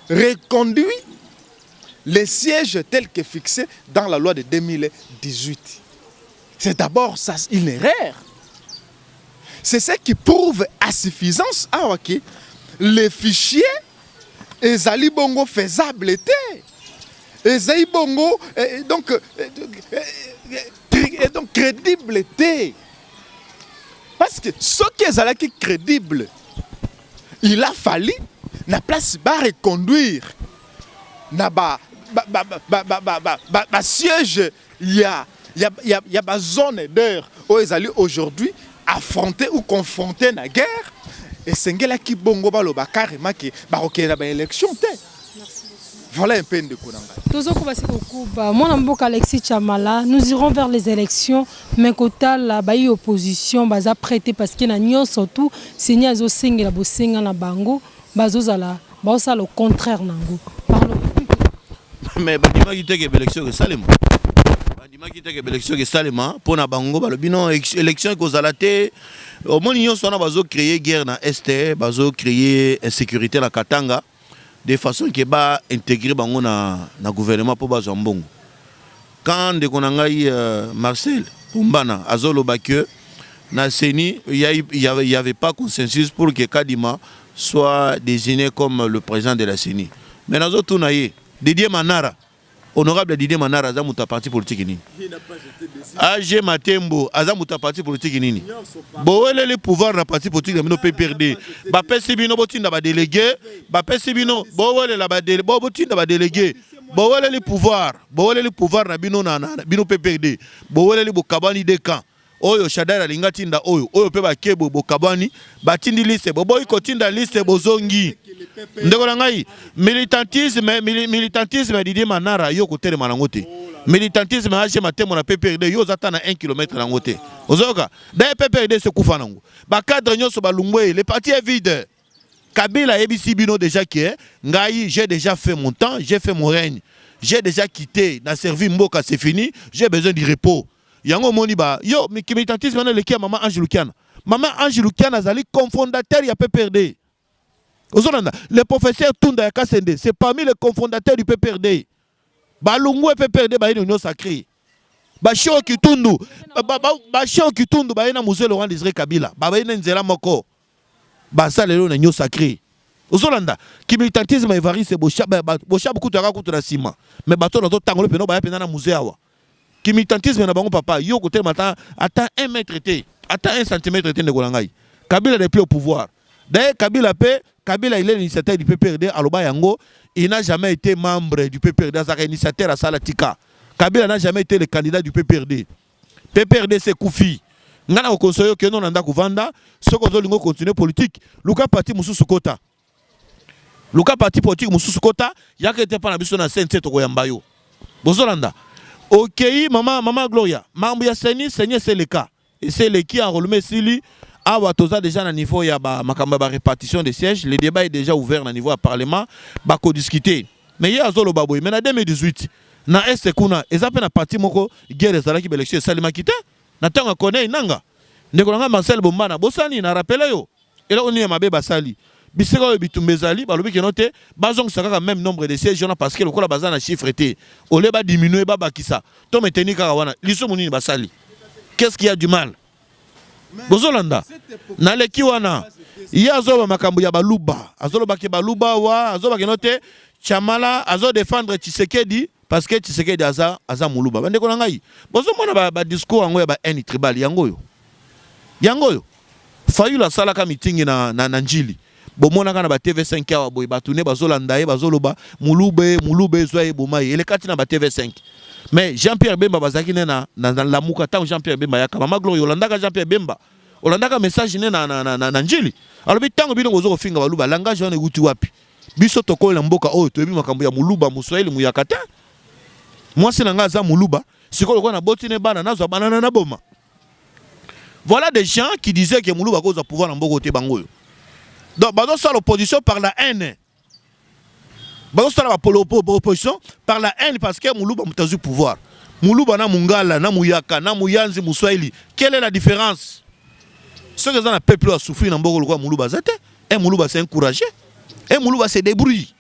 reconduit les sièges tels que fixés dans la loi de 2018. C'est d'abord ça, une erreur. C'est ce qui prouve à suffisance que les fichiers ezali bongo faisable ezali bongo donc crédible. Parce que ce qui est crédible, il a fallu la place va reconduire na siège il y a zone d'heure où ils allaient aujourd'hui affronter ou confronter la guerre et sengela ki bongo baloba carrément que barokena ba élection té. Voilà un peu de Konanga. Mon amboka Alexis Chamala, nous irons vers les élections, mais kota la bayi opposition baza prêté parce que na nyon surtout seigneur zo sengela bo senga na bango bazozala baosa le contraire nango. Parlons. Mais badima ki teke élection que salema. Badima ki teke élection que salema pour na bango balobino élection ko zalate au moins nyon sona bazo créer guerre na est, bazo créer insécurité na Katanga. De façon que va intégrer bango na gouvernement pour bazwa mbongo. Quand de konangai Marcel Pumbana azolo bakyo na CENI il y avait pas consensus pour que Kadima soit désigné comme le président de la CENI. Mais nazo tunaye Didier Manara, honorable Didier Manara azamuta parti politique nini. AG Matembo azamuta parti politique nini. Boele le pouvoir na parti politique na PPRD. Ba pesi bino botinda ba délégué, ba pesi bino boele la ba délégué, botinda ba délégué. Boele le pouvoir na bino na bino PPRD. Boele le bokabani de camp. Oyo Shadara lingatinda oyo pe ba kebo bokabani batindi liste boboy kotinda liste bozongi. Ndeko ngai militantisme Didier Manara yo kotere manangote. Militantisme AG Matembo na PPRD yo zata na 1 km na ngote. Ozoka da PPRD se kufa nango. Ba cadre nyoso balungwe le parti est vide. Kabila ebisi bino déjà qui est ngai j'ai déjà fait mon temps, j'ai fait mon règne. J'ai déjà quitté, na servi mboka c'est fini, j'ai besoin du repos. Yango moni ba yo militantisme na leki maman Ange Lukiana. Maman Ange Lukiana azali cofondateur ya PPRD. Le professeur Tunda Yakasende, c'est parmi les cofondateurs du PPRD. Balungwe PPRD ba union sacrée. Bashio Kitundu, Bashio Kitundu ba na musée Laurent Désiré Kabila. Ba na nzela moko. Ba salelo na union sacrée. Ozolanda, ki militantisme evari c'est bocha beaucoup de raconte na sima. Mais bato na to tangolo peno ba pena na musée awa. Ki militantisme na bango papa, yo côté matin attend 1 mètre té, attend 1 centimètre té ngolangai. Kabila n'est plus au pouvoir. D'ailleurs Kabila il est l'initiateur du PPRD aloba yango, il n'a jamais été membre du PPRD, c'est initiateur à Salatika. Kabila n'a jamais été le candidat du PPRD. PPRD c'est Koufi. Ngana ko conseiller que non nanda kuvanda, ce ko zolingo continuer politique. Luka parti mususu kota. Luka parti politique mususu kota, yakete pa na biso na CNC to koyambayo. Bozolanda. OK, maman Gloria, membre ya CENI, c'est le cas. Et c'est le qui enrôlement sili. Awa toza déjà na niveau ya ba makamba ba répartition des sièges, le débat est déjà ouvert na niveau à parlement, ba ko discuter. Mais hier azolo baboy, mais na 2018, na est kuna, ezape na parti moko guerre ezalaki ba élection salima kité, na tanga connaît nanga. Ndeko nga Marcel Bombana, bosani na rappela yo. Et là on y mabe basali. Biseka yo bitumbezali, ba lobi ke note, bazong saka même nombre de sièges parce que le kola bazana chiffre été. Ole ba diminuer ba bakisa. To meteni kaka wana, liso munini basali. Qu'est-ce qu'il y a du mal? Bozolanda na leki wana ya azoba makambo ya baluba azoloba ke baluba wa azoba ke note Chamala azo défendre Tshisekedi parce que Tshisekedi aza muluba bandeko na ngai bozomona ba discours yango ya ba eni tribal yango yo Fayulu asala ka meeting na njili bomona kana ba TV5 awa boy batune bazolanda ye bazoloba mulube zoye bomaye ele kati na ba TV5 mais Jean-Pierre Bemba bazaki na lamuka tant Jean-Pierre Bemba yaka mama Gloire Yolandaka Jean-Pierre Bemba Olandaka message na njili alobi tango bino gozo kofinga baluba langage wana ekuti wapi biso tokola mboka oyo toyebi makambo ya muluba muswahili muyakata mwasi nanga za muluba sikolo kwa na botine bana nazo banana na boma. Voilà des gens qui disaient que muluba cause pouvoir na mboka te bangoyo. Donc bazo sa l'opposition par la haine. Bazo sa l'opposition par la haine parce que muluba mutazu pouvoir. Muluba na mungala na muyaka na muyanzi muswahili. Quelle est la différence? Ce que ça peuple a souffert dans mboka kwa muluba zate et muluba s'est encouragé. Et muluba se débrouille.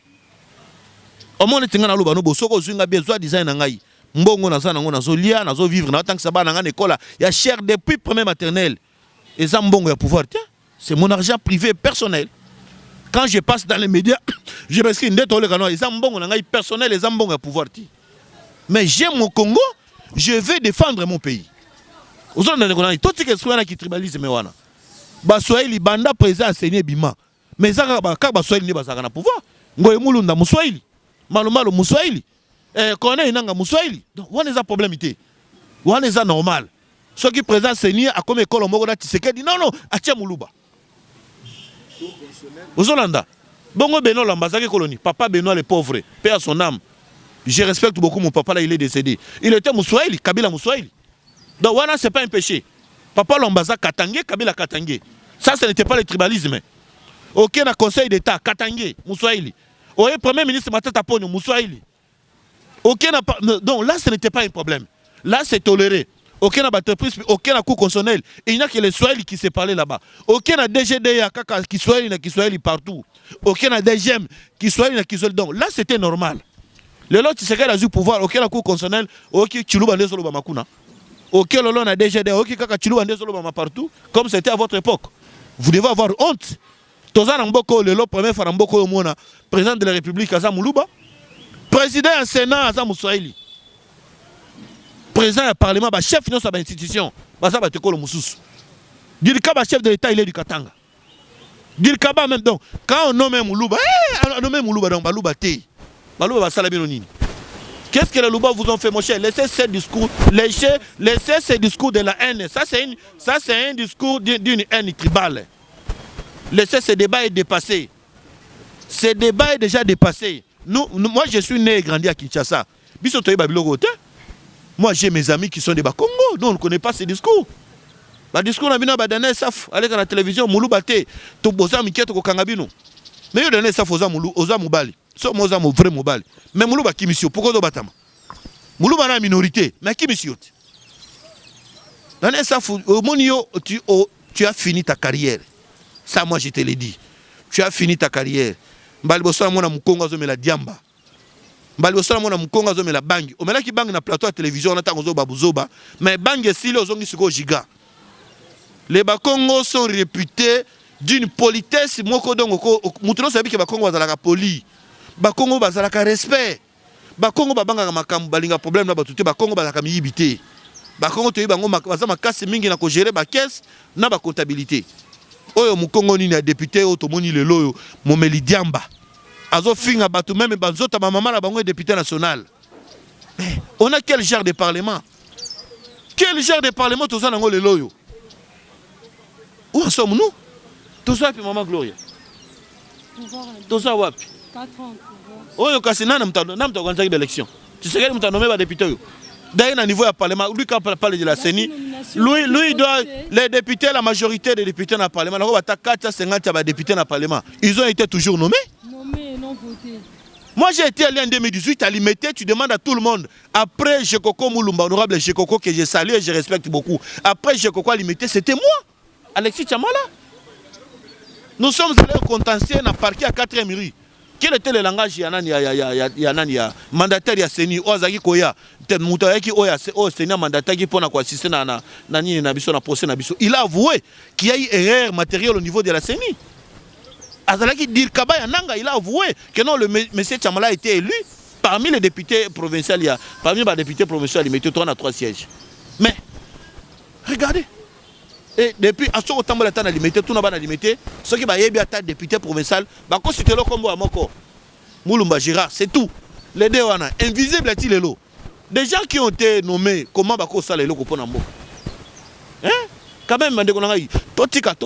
Au moins tinga na luba no bosoko zunga besoin design na ngai. Mbongo na sana ngona zo lia na zo vivre na tant que ça ba na école ya cher depuis premier maternelle. Et ça mbongo ya pouvoir tiens, c'est mon argent privé personnel. Quand je passe dans les médias, je m'excuse ndetto le kanwa, ça mbongo na ngai personnel et ça mbongo ya pouvoir ti. Mais j'aime mon Congo, je vais défendre mon pays. Ozo na ngona to tike soana ki tribalisme wana. Ba Swahili banda président enseigné bima. Mais ça ba Swahili ni ba saka na pouvoir. Ngoye mulunda muswahili. Malumalo muswahili. Kone inanga muswahili. Donc on est un problème ité. On est un normal. Ceux qui présentent Seigneur à comme école Mogo da Tshisekedi non atia muluba. Ozolanda. Bongo Benoît l'ambassade colonie. Papa Benoît le pauvre, paix à son âme. Je respecte beaucoup mon papa là, il est décédé. Il était muswahili, Kabila muswahili. Donc voilà, c'est pas un péché. Papa l'ambassade Katangé, Kabila Katangé. Ça ce n'était pas le tribalisme. Aucun conseil d'état Katangé, muswahili. Oye premier ministre Matata Ponyo muswahili. Aucun donc là ce n'était pas un problème. Là c'est toléré. Aucun entreprise, aucun coup constitutionnel. Il n'y a que les Swahili qui se parlaient là-bas. Aucun DGD qui Swahili partout. Aucun DGM qui Swahili donc là c'était normal. Le lot tu sais qu'elle a eu pouvoir, aucun coup constitutionnel, aucun Chiluba Ndezolo Bamakuna. Aucun lot na DGD, aucun kaka Chiluba Ndezolo Bama partout comme c'était à votre époque. Vous devez avoir honte. Tozana Mboko le lot premier Faramboko Mona, président de la République Azam Muluba. Président du Sénat Azam Swahili. Président du Parlement, chef de notre institution, Bazaba Tekolo Moussous. Dirkaba chef de l'État, il est du Katanga. Dirkaba même donc, quand on nomme Moulouba, on nomme Moulouba donc Balouba Té. Balouba va Salabinonini. Qu'est-ce que les Louba vous ont fait, mon cher? Laissez ce discours, laissez ce discours de la haine. Ça, c'est un discours d'une haine tribale. Laissez ce débat est dépassé. Ce débat est déjà dépassé. Moi, je suis né et grandi à Kinshasa. Moi, j'ai mes amis qui sont des Bakongo. Nous, on ne connaît pas ces discours. Le discours, on a vu dans la SAF, à la télévision, Moulou Baté, Toboza, Miket, Kokangabino. Mais il y a des SAF aux Moubali. Sauf moi, aux vrais Moubali. Mais Moulou Bakimisio, pourquoi Batama? Moulou Bana minorité, mais Kimisio. Dans les SAF, au Monio, tu as fini ta carrière. Ça, moi, je te l'ai dit. Tu as fini ta carrière. Mbalibosa, moi, na Mkongo, zo me la diamba. Mbalibosa, moi, na Mkongo, zo me la bangi. O melaki bangi na plateau de télévision, on attend zo babuzoba. Mais bangi, si les zongi suko giga. Les Bakongos sont réputés d'une politesse. Moko dongo, moutono sabi que Bakongo bazalaka poli. Bakongo bazalaka respect. Bakongo babanga makambu balinga problème na batute. Bakongo bazalaka miyibité. Bakongo te bango bazama kasi mingi na ko gérer ba caisse na ba comptabilité. Oyo mukongo nini a député otomoni le loyo momeli diamba azo finga batu même bazota maman la bango député national. Mais on a quel genre de parlement? Quel genre de parlement tout ça nango le loyo? Où en sommes-nous? Tout ça puis maman Gloria. Tout ça wapi? 4 ans. Oyo kasi nana mta kwanza d'élection. Tu sais quel mta nommé ba député yo. D'ailleurs, au niveau du Parlement, lui, quand on parle de la CENI, lui doit, les députés, la majorité des députés dans le Parlement, il y a 450 députés dans le Parlement. Ils ont été toujours nommés. Nommés et non votés. Moi, j'ai été allé en 2018 à Limité, tu demandes à tout le monde. Après Jekoko Moulumba, honorable Jekoko, que je salue et je respecte beaucoup. Après Jekoko à Limité, c'était moi, Alexis Tchamala. Nous sommes allés au contentieux dans le parquet à 4e rue. Quel était le langage ya mandataire ya Seni Ozaki Koya Mutayaki Oya Seni mandataire qui pour assister na biso na procès na biso. Il a avoué qu'il y a eu erreur matérielle au niveau de la Seni. Azalaki dire Kabaya Nanga, il a avoué que non, le monsieur Tchamala a été élu parmi les députés provinciaux, parmi les députés provinciaux, il mettait 3 sièges. Mais regardez, Et depuis, à ce temps, on a limité, tout n'a limité. Ceux qui ont député provincial, c'était le combo à Moko. Moulumba Gérard, c'est tout. Les deux, invisible est-il là. Des gens qui ont été nommés, comment ça les locaux pour Nambo? Hein? Quand même, on a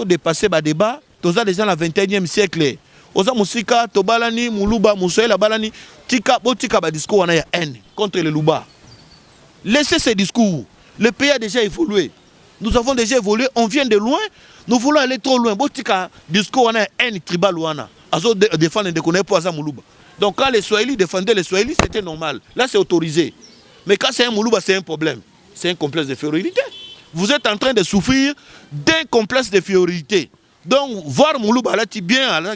dépassé le débat, tous les gens du 21e siècle. Oza Musika, Tobalani, Moulouba, Moussoela Balani, Tika, Botika, discours, on a haine contre le Louba. Laissez ces discours. Le pays a déjà évolué. Nous avons déjà évolué, on vient de loin, nous voulons aller trop loin. Botika, discours, on a haine tribal, on a. Azo défendre de connaître pas Moulouba. Donc quand les Swahili défendaient les Swahili, c'était normal. Là, c'est autorisé. Mais quand c'est un Moulouba, c'est un problème. C'est un complexe de férocité. Vous êtes en train de souffrir d'un complexe de férocité. Donc, voir Moulouba là, tu bien, là, non,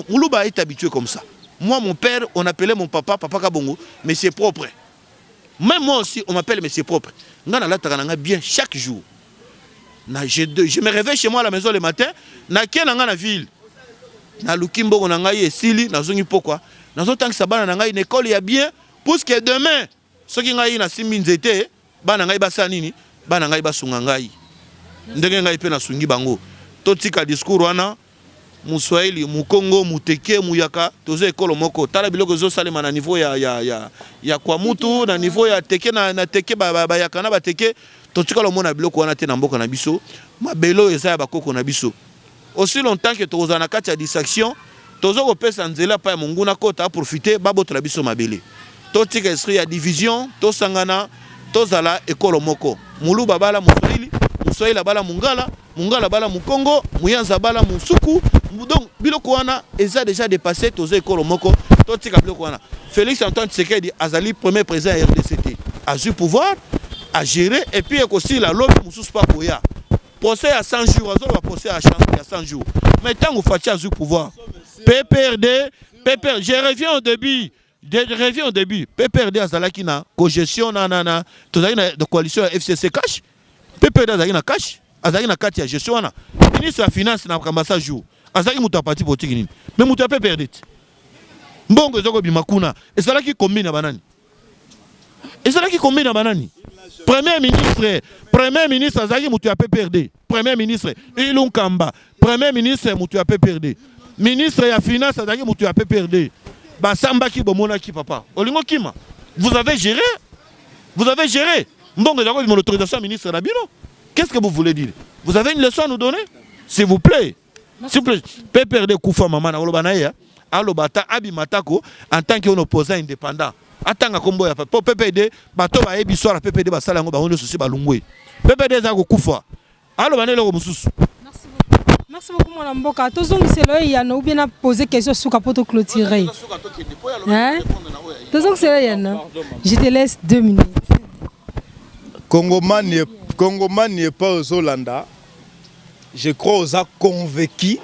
Moulouba est habitué comme ça. Moi, mon père, on appelait mon papa Kabongo, mais c'est propre. Même moi aussi, on m'appelle Monsieur Propre. Bien chaque jour. Je me réveille chez moi à la maison le matin. Na la ville. Na Lukimbo, on a Sili, na Zongi pourquoi. Dans un temps que ça va dans une école, il y a bien. Parce que demain, ceux qui ont na Simbinzete, banangai basanini, banangai basungangai. Ndengai pe na sungi bango. Totika discours wana. Muswahili, Mukongo, Muteke, Muyaka, tozo école moko. Tala biloko zo salema na niveau ya kwa mutu, na niveau ya teke na teke ba yakana ba teke. Totika lo mona biloko wana te na mboka na biso. Mabelo eza ya bakoko na biso. Aussi longtemps que toza na kati ya distraction, tozo ko pesa nzela pa munguna kota profiter baboto na biso mabele. Totika esprit ya division, to sangana, tozala école moko. Mulu babala Muswahili, Muswahili bala Mungala, Mungala bala Mukongo, Muyanza bala Musuku. Donc, biloko wana eza déjà dépassé tozo école moko, totika biloko wana. Félix Antoine Tshisekedi azali premier président RDCT. A eu pouvoir à gérer et puis aussi la lobby mususu pa koya. Procès à 100 jours, azo procès à 100 jours. Mais tant que Fachi a eu pouvoir, PPRD, je reviens au début. PPRD azalaki na cogestion na tozali na de coalition FCC cash. PPRD azalaki na cash, azalaki na kati ya gestion wana. Ministre de finance na kambasa jour. Azaki muta parti politique nini. Mais muta pe perdu. Mbongo ezoko bimakuna. Ezalaki combien na banani? Ezalaki combien na banani? Premier ministre azaki muta pe perdu. Premier ministre Ilunkamba. Premier ministre muta pe perdu. Ministre ya finance azaki muta pe perdu. Ba samba ki bomona ki papa. Olingo kima. Vous avez géré. Mbongo ezoko mon autorisation ministre na bino. Qu'est-ce que vous voulez dire? Vous avez une leçon à nous donner? S'il vous plaît. S'il vous plaît, PPRD Koufa Maman, Alobata Abimatako, en tant qu'opposant indépendant. Attends, combo ya PPRD, bato ba ebi soir PPRD ba salango ba on souci ba lungwe. PPRD za ko Koufa. Alobane le mususu. Merci beaucoup mon amboka. Tozongiselo yana ou bien poser question sur capoto clôturer. Hein? Tozongiselo yana. Je te laisse 2 minutes. Congoman n'est pas aux Hollanda. Je crois aux a convaincu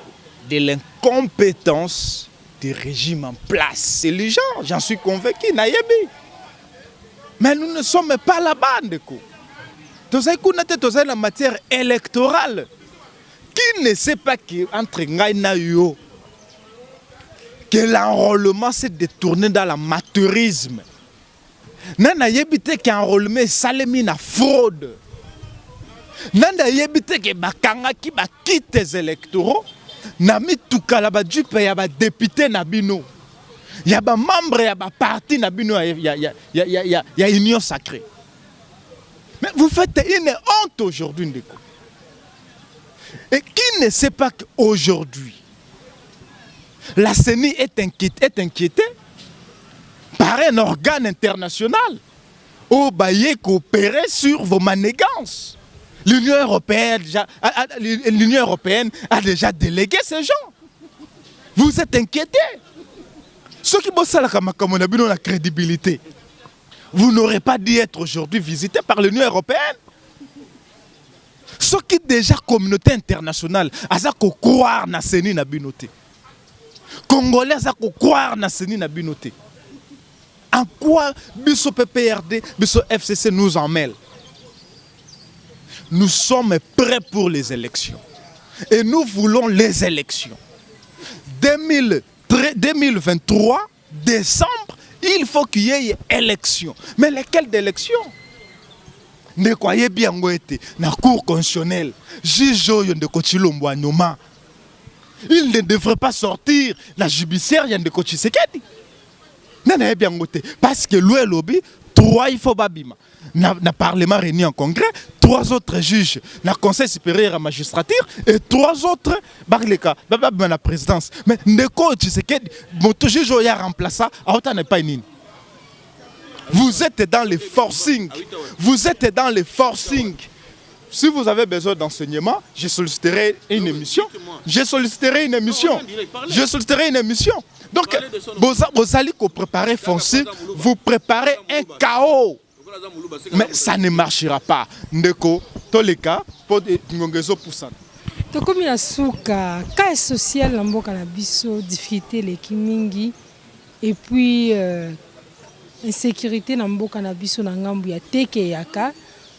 de l'incompétence du régime en place. C'est les gens, j'en suis convaincu, Nayebi. Mais nous ne sommes pas là-bas, Ndeko. Tous la matière électorale. Qui ne sait pas qu'entre Ngaïna et Yo, que l'enrôlement s'est détourné dans l'amateurisme. Nana yebite qu'enrôlement salemi na fraude. Nanda yebite ke bakanga ki ba quitte les électoraux na mituka la ba jupe ya ba député na bino ya ba membre ya ba parti na bino ya union sacrée. Mais vous faites une honte aujourd'hui, Ndeko. Et qui ne sait pas qu'aujourd'hui la CENI est inquiétée par un organe international au baillé coopérer sur vos manigances. L'Union européenne a déjà délégué ces gens. Vous êtes inquiétés. Ceux qui bossent à la crédibilité, vous n'aurez pas dû être aujourd'hui visité par l'Union européenne. Ceux qui déjà communauté internationale, ils ont croire na CENI na binoté. Congolais ont croire na CENI na binoté. En quoi Bisso PPRD, Bisso FCC nous en mêle? Nous sommes prêts pour les élections. Et nous voulons les élections. 2023, décembre, il faut qu'il y ait élections. Mais lesquelles d'élections? ne croyez bien ngoete na cour constitutionnelle juge oyo ndeko Tshilombo Anyoma il ne devrait pas sortir la judiciaire ya ndeko Tshisekedi nana bien ngote parce que lui lobby 3 il faut babima na parlement réuni en congrès 3 autres juges na conseil supérieur à magistrature et 3 autres barleka babima na présidence mais ndeko Tshisekedi moto juge oya remplaça autant n'est pas nini. Vous êtes dans les forcing. Vous êtes dans les forcing. Si vous avez besoin d'enseignement, je solliciterai une émission. Je solliciterai une émission. Je solliciterai une émission. Donc, vous allez préparer forcing, vous préparez un chaos. Mais ça ne marchera pas. Ndeko, tous les cas, pour des poussants. Comme il y a souka, cas social, l'amboka na biso, difficulté les kimingi, et puis insécurité na mboka na biso na ngambu ya teke yaka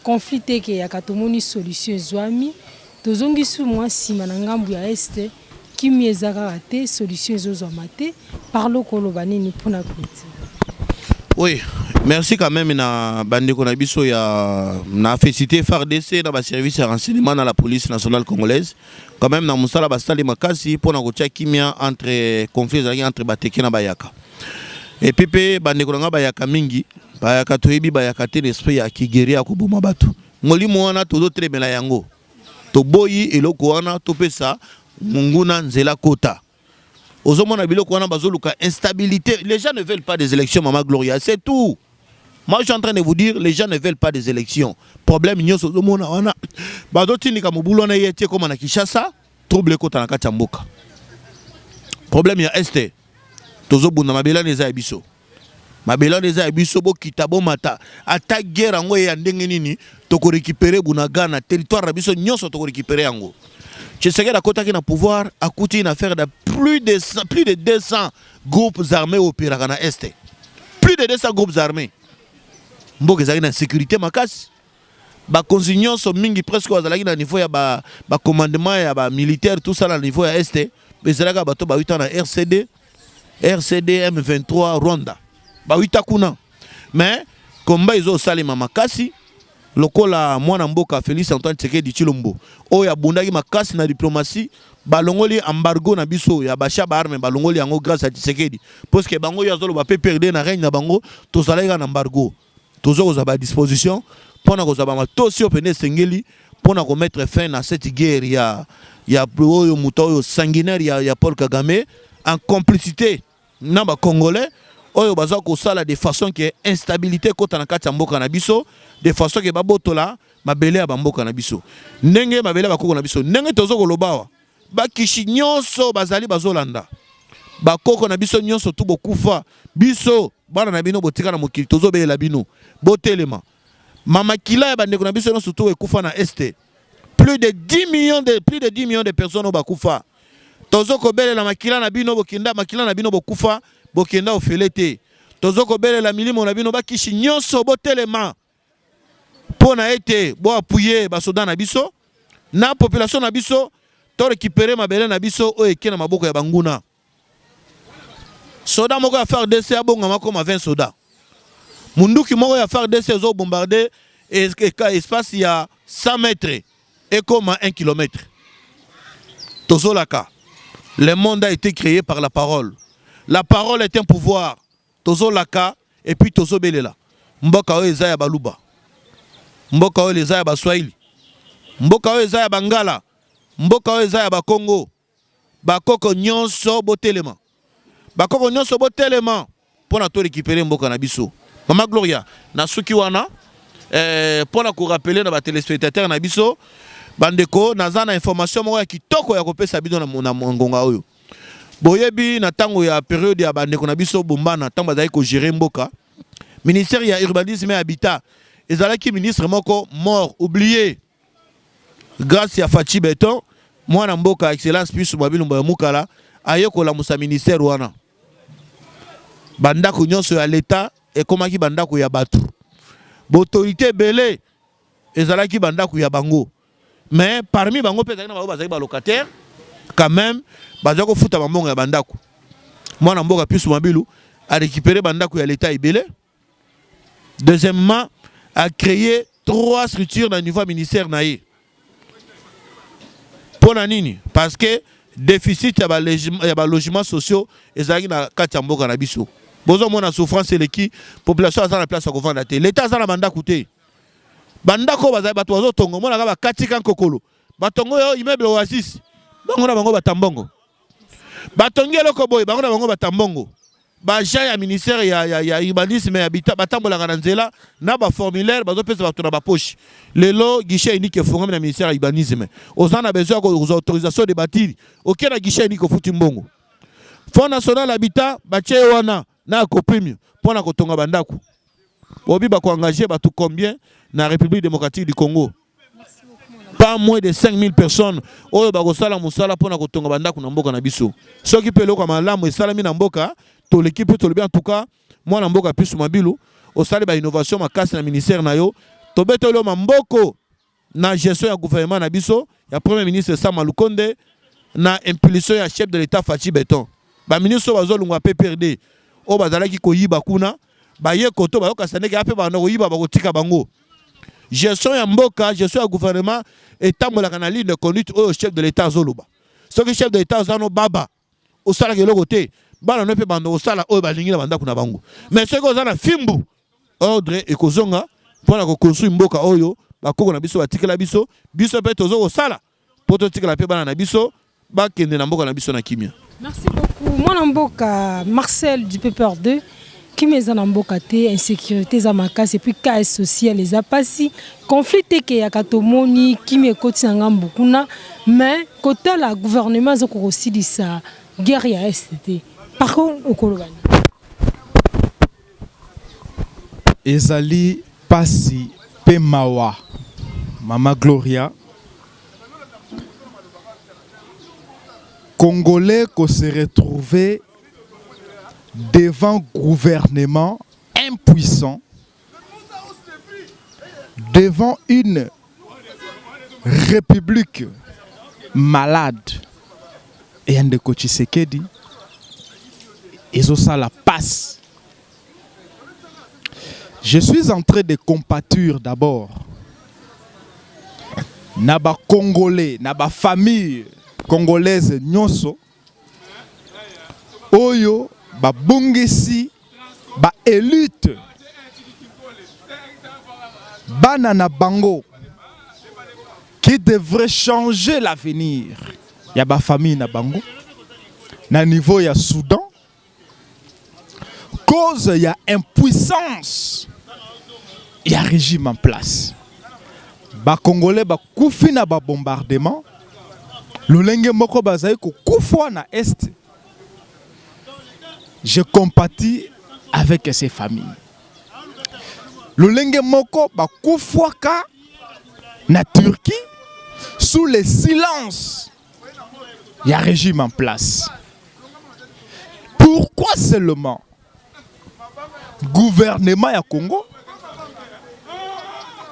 conflit teke yaka tomoni solution zwami tozongi su mwa sima na ngambu ya este kimi ezaka te solution ezozwama te parlo koloba nini mpona kuti. Oui, merci quand même na bandeko na biso ya na félicité FARDC na ba service de renseignement dans la police nationale congolaise quand même na musala basali makasi pona kotia kimia entre conflits entre bateke na bayaka. Et puis bandeko nga bayaka mingi bayaka toyebi bayaka te l'esprit ya kigeri ya koboma batu ngolimo wana tozo tremela yango to boyi eloko wana to pesa munguna nzela kota ozomona biloko wana bazoluka instabilité. Les gens ne veulent pas des élections, Maman Gloria, c'est tout. Moi je suis en train de vous dire les gens ne veulent pas des élections. Problème nyoso ozomona wana bazoti nika mobulu na yete comme na Kinshasa trouble kota na kati mboka. Problème ya este tozo bunda mabela neza ya biso. Mabela neza ya biso bo kitabo mata ata guerre ngo ya ndenge nini to ko récupérer bunaga na territoire na biso nyonso to ko récupérer yango. Tshisekedi a kota ki na pouvoir a coûté une affaire de plus de 200 groupes armés opérant na est. Plus de 200 groupes armés. Mboka ezali na sécurité makasi. Ba consignons so mingi presque azalaki na niveau ya ba commandement ya ba militaire tout ça na niveau ya est. Bezalaka bato ba 8 ans na RCD M23 Rwanda. Ba 8 kuna. Mais combat izo salima makasi lokola mwana mboka Félix Antoine Tshisekedi Tshilombo oyo abundaki makasi na diplomatie balongoli embargo na biso ya basha ba arme balongoli yango grâce à Tshisekedi parce que bango yo azolo ba pe perdre na règne na bango tozalaka na embargo tozo za ba disposition pona ko za ba matosi opene sengeli pona ko mettre fin à cette guerre ya oyo muto sanguinaire ya Paul Kagame en complicité na ba congolais oyo baza ko sala de façon que instabilité kota na kati mboka na biso de façon que babotola mabele ya bamboka na biso ndenge mabele bakoko na biso ndenge tozo kolobawa bakishi nyonso bazali bazolanda bakoko na biso nyonso tu bokufa biso bana na bino botika na mokili tozo belela bino botelema mama kila ya bandeko na biso nyonso tu ekufa na este plus de 10 millions de personnes bakufa tozo ko belela makila na bino bokinda makila na bino bokufa bokenda ofelete tozo ko belela milimo na bino bakishi nyonso botelema pona ete bo appuyer basoda na biso na population na biso to récupérer mabele na biso o ekena maboko ya banguna soda moko ya FARDC abonga mako ma 20 soda munduki moko ya FARDC zo bombarder espace ya 100 mètres et comme 1 kilomètre tozo laka le monde a été créé par la parole. La parole est un pouvoir. Tozo laka et puis tozo belela. Mboka o ezaya baluba. Mboka o ezaya baswahili. Mboka o ezaya bangala. Mboka o ezaya bakongo. Bakoko nyonso botelema. Bakoko nyonso botelema pona to récupérer mboka na biso. Mama Gloria na suki wana pona ko rappeler na ba téléspectateurs na biso bandeko nazana information moko ya kitoko ya kopesa bino na ngonga oyo. Boyebi na tango ya période ya bandeko na biso bombana tango bazali ko gérer mboka ministère ya urbanisme et habitat ezalaki ministre moko mort oublié grâce à Fachi Beton mwana mboka excellence puis mabilo mba mukala ayokola musa ministère wana bandako nyonso ya l'état et komaki bandako ya batu autorité belé ezalaki bandako ya bango mais parmi bango pe na bazali ba locataire quand même bazako futa bambongo ya bandako mwana mboka plus mabilu a récupéré bandako ya l'état ibélé. Deuxièmement a créé 3 structures na niveau ministère na ye. Pour nini? Parce que déficit ya ba logements sociaux ezalaki na kati ya mboka na biso. Bozo mona souffrance eleki population azana place ya kovanda te. L'état azana banda coûté. Banda ko bazali bato bazo tongo mona ka ba katika nkokolo. Batongo yo immeuble Oasis. Bango na bango batambongo. Batongi eloko boy bango na bango batambongo. Baja ya ministère ya urbanisme ya habitat batambolaka na nzela na ba formulaire bazo pesa bato na ba poche. Lelo guichet unique fongami na ministère ya urbanisme. Ozana besoin ko autorisation de bâtir. Aucun guichet unique futi mbongo. Fonds national habitat bache wana na coprimio pona kotonga bandako. Obi ba ko engager batu combien na République démocratique du Congo? Pas moins de 5000 personnes. Oyo ba ko sala musala pona kotonga bandako na mboka na biso. Soki pe loko malamu esalami na mboka to l'équipe to le bien en tout cas moi na mboka pisu mabilu au sali ba innovation makasi na ministère na yo to betelo mamboko na gestion ya gouvernement na biso ya premier ministre Sama Lukonde na impulsion ya chef de l'état Fachi Beton ba ministre bazolungwa PPRD o bazalaki koyiba kuna ba ye koto ba yokasane ka pe ba no koyiba ba kotika bango gestion ya mboka gestion ya gouvernement etambolaka na ligne de conduite au chef de l'état zoloba ce que chef de l'état zano baba au sala ke lokote bana no pe bando osala oyo balingi na bandako na bango mais ce que ozana fimbu ordre ekozonga pona ko construire mboka oyo bakoko na biso batikela biso pe tozo osala poto tikela pe bana na biso bakende na mboka na biso na kimia. Merci beaucoup. Moi mboka Marcel du Pepper 2 qui meza na mboka te insécurité za makasi et puis cas social les apasi conflit ke ya katomoni qui me koti na ngambu kuna mais côté la gouvernement zoko aussi dit ça guerre ya STT. Par contre, au Kolobani. Ezali Pasi Pemawa, Mama Gloria. Congolais qui se retrouvaient devant gouvernement impuissant, devant une république malade. Et Ndeko Tshisekedi, ils ont ça la passe. Je suis en train de compatir d'abord. Naba Congolais, naba famille congolaise nyonso. Oyo, ba bungisi, ba élite. Banana Bango. Qui devrait changer l'avenir. Il y a ba famille na Bango. Na niveau ya Soudan. Cause il y a impuissance. Il y a régime en place. Ba Congolais ba koufi na ba bombardement. Lolenge moko bazai ko koufwa na est. Je compatis avec ces familles. Lolenge moko ba koufwa ka na Turquie sous le silence. Il y a régime en place. Pourquoi seulement gouvernement ya Congo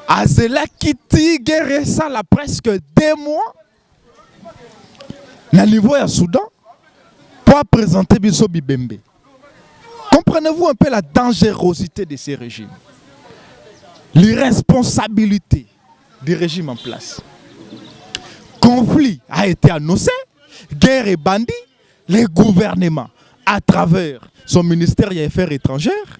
Azela Kiti guerre ça la presque 2 mois na niveau ya Soudan pour présenter Biso Bibembe. Comprenez-vous un peu la dangerosité de ces régimes, l'irresponsabilité des régimes en place. Conflit a été annoncé, guerre et bandit, les gouvernements à travers son ministère des Affaires étrangères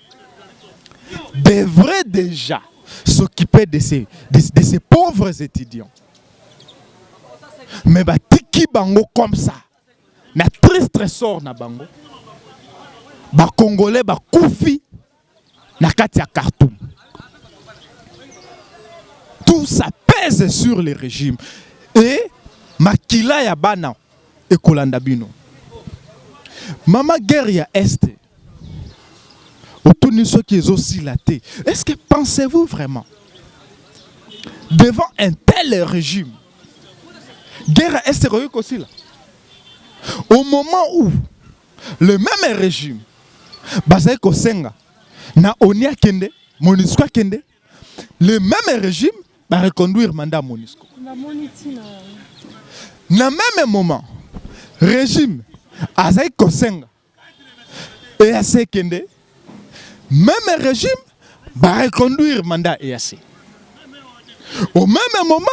devrait déjà s'occuper de ces pauvres étudiants. Mais bah tiki bango comme ça, na triste sort na bango, bah Congolais bah koufi na kati ya Khartoum. Tout ça pèse sur les régimes et makila ya bana et kolandabino. Mama guerre ya est. Ceux qui sont aussi latés. Est-ce que pensez-vous vraiment devant un tel régime, guerre est aussi là, au moment où le même régime, Bazaï Kosenga, na Onia Kende, Monusco Kende, le même régime va reconduire mandat Monusco. Na même moment, régime Azaï Kosenga et Ase Kende, même régime va reconduire mandat EAC. Au même moment,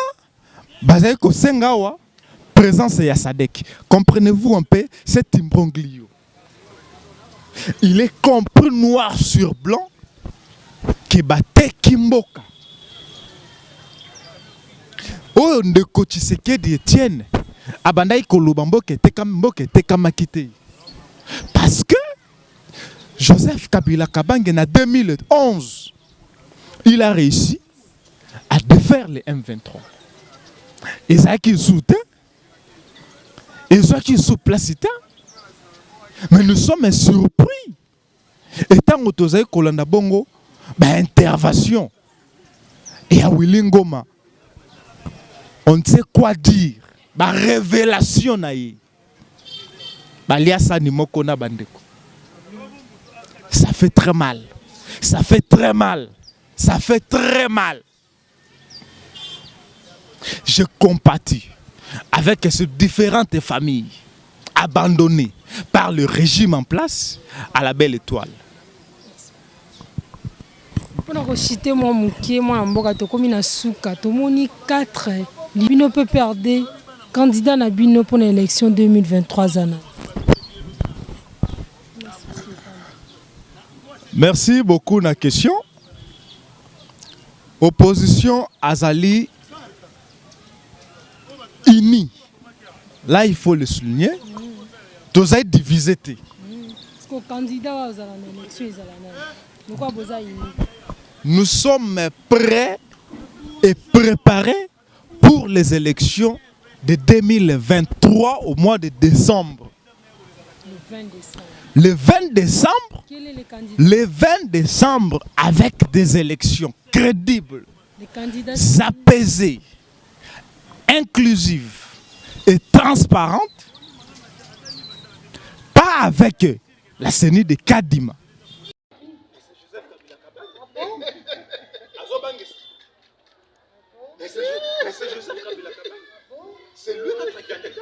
bazali ko sengawa présence ya Sadek. Comprenez-vous un peu cet imbroglio? Il est compris noir sur blanc que bate Kimboka. Oh, ndeko Tshisekedi Etienne abandai koloba mboka etekamaki te. Parce que Joseph Kabila Kabange en 2011, il a réussi à défaire les M23. Et ça qui soutient, et ça qui sous placita. Mais nous sommes surpris. Et tant que Kolanda Bongo, intervention. Et à Willingoma, on ne sait quoi dire. Révélation naïe. Ça fait très mal. Ça fait très mal. Ça fait très mal. Je compatis avec ces différentes familles abandonnées par le régime en place à la belle étoile. Pour citer moi mukie moi mboka to komi na suka to moni 4 libino peut perdre candidat na bino pour l'élection 2023 ana. Merci beaucoup na question. Opposition Azali unie. Là il faut le souligner. Tous êtes divisés. Parce que candidat aux élections pourquoi vous avez unis? Nous sommes prêts et préparés pour les élections de 2023 au mois de décembre. Le 20 décembre. Le 20 décembre, Quel est le candidat? le 20 décembre avec des élections crédibles, apaisées, inclusives et transparentes, pas avec la CENI de Kadima. C'est Joseph Kabila Kabange. C'est lui notre candidat.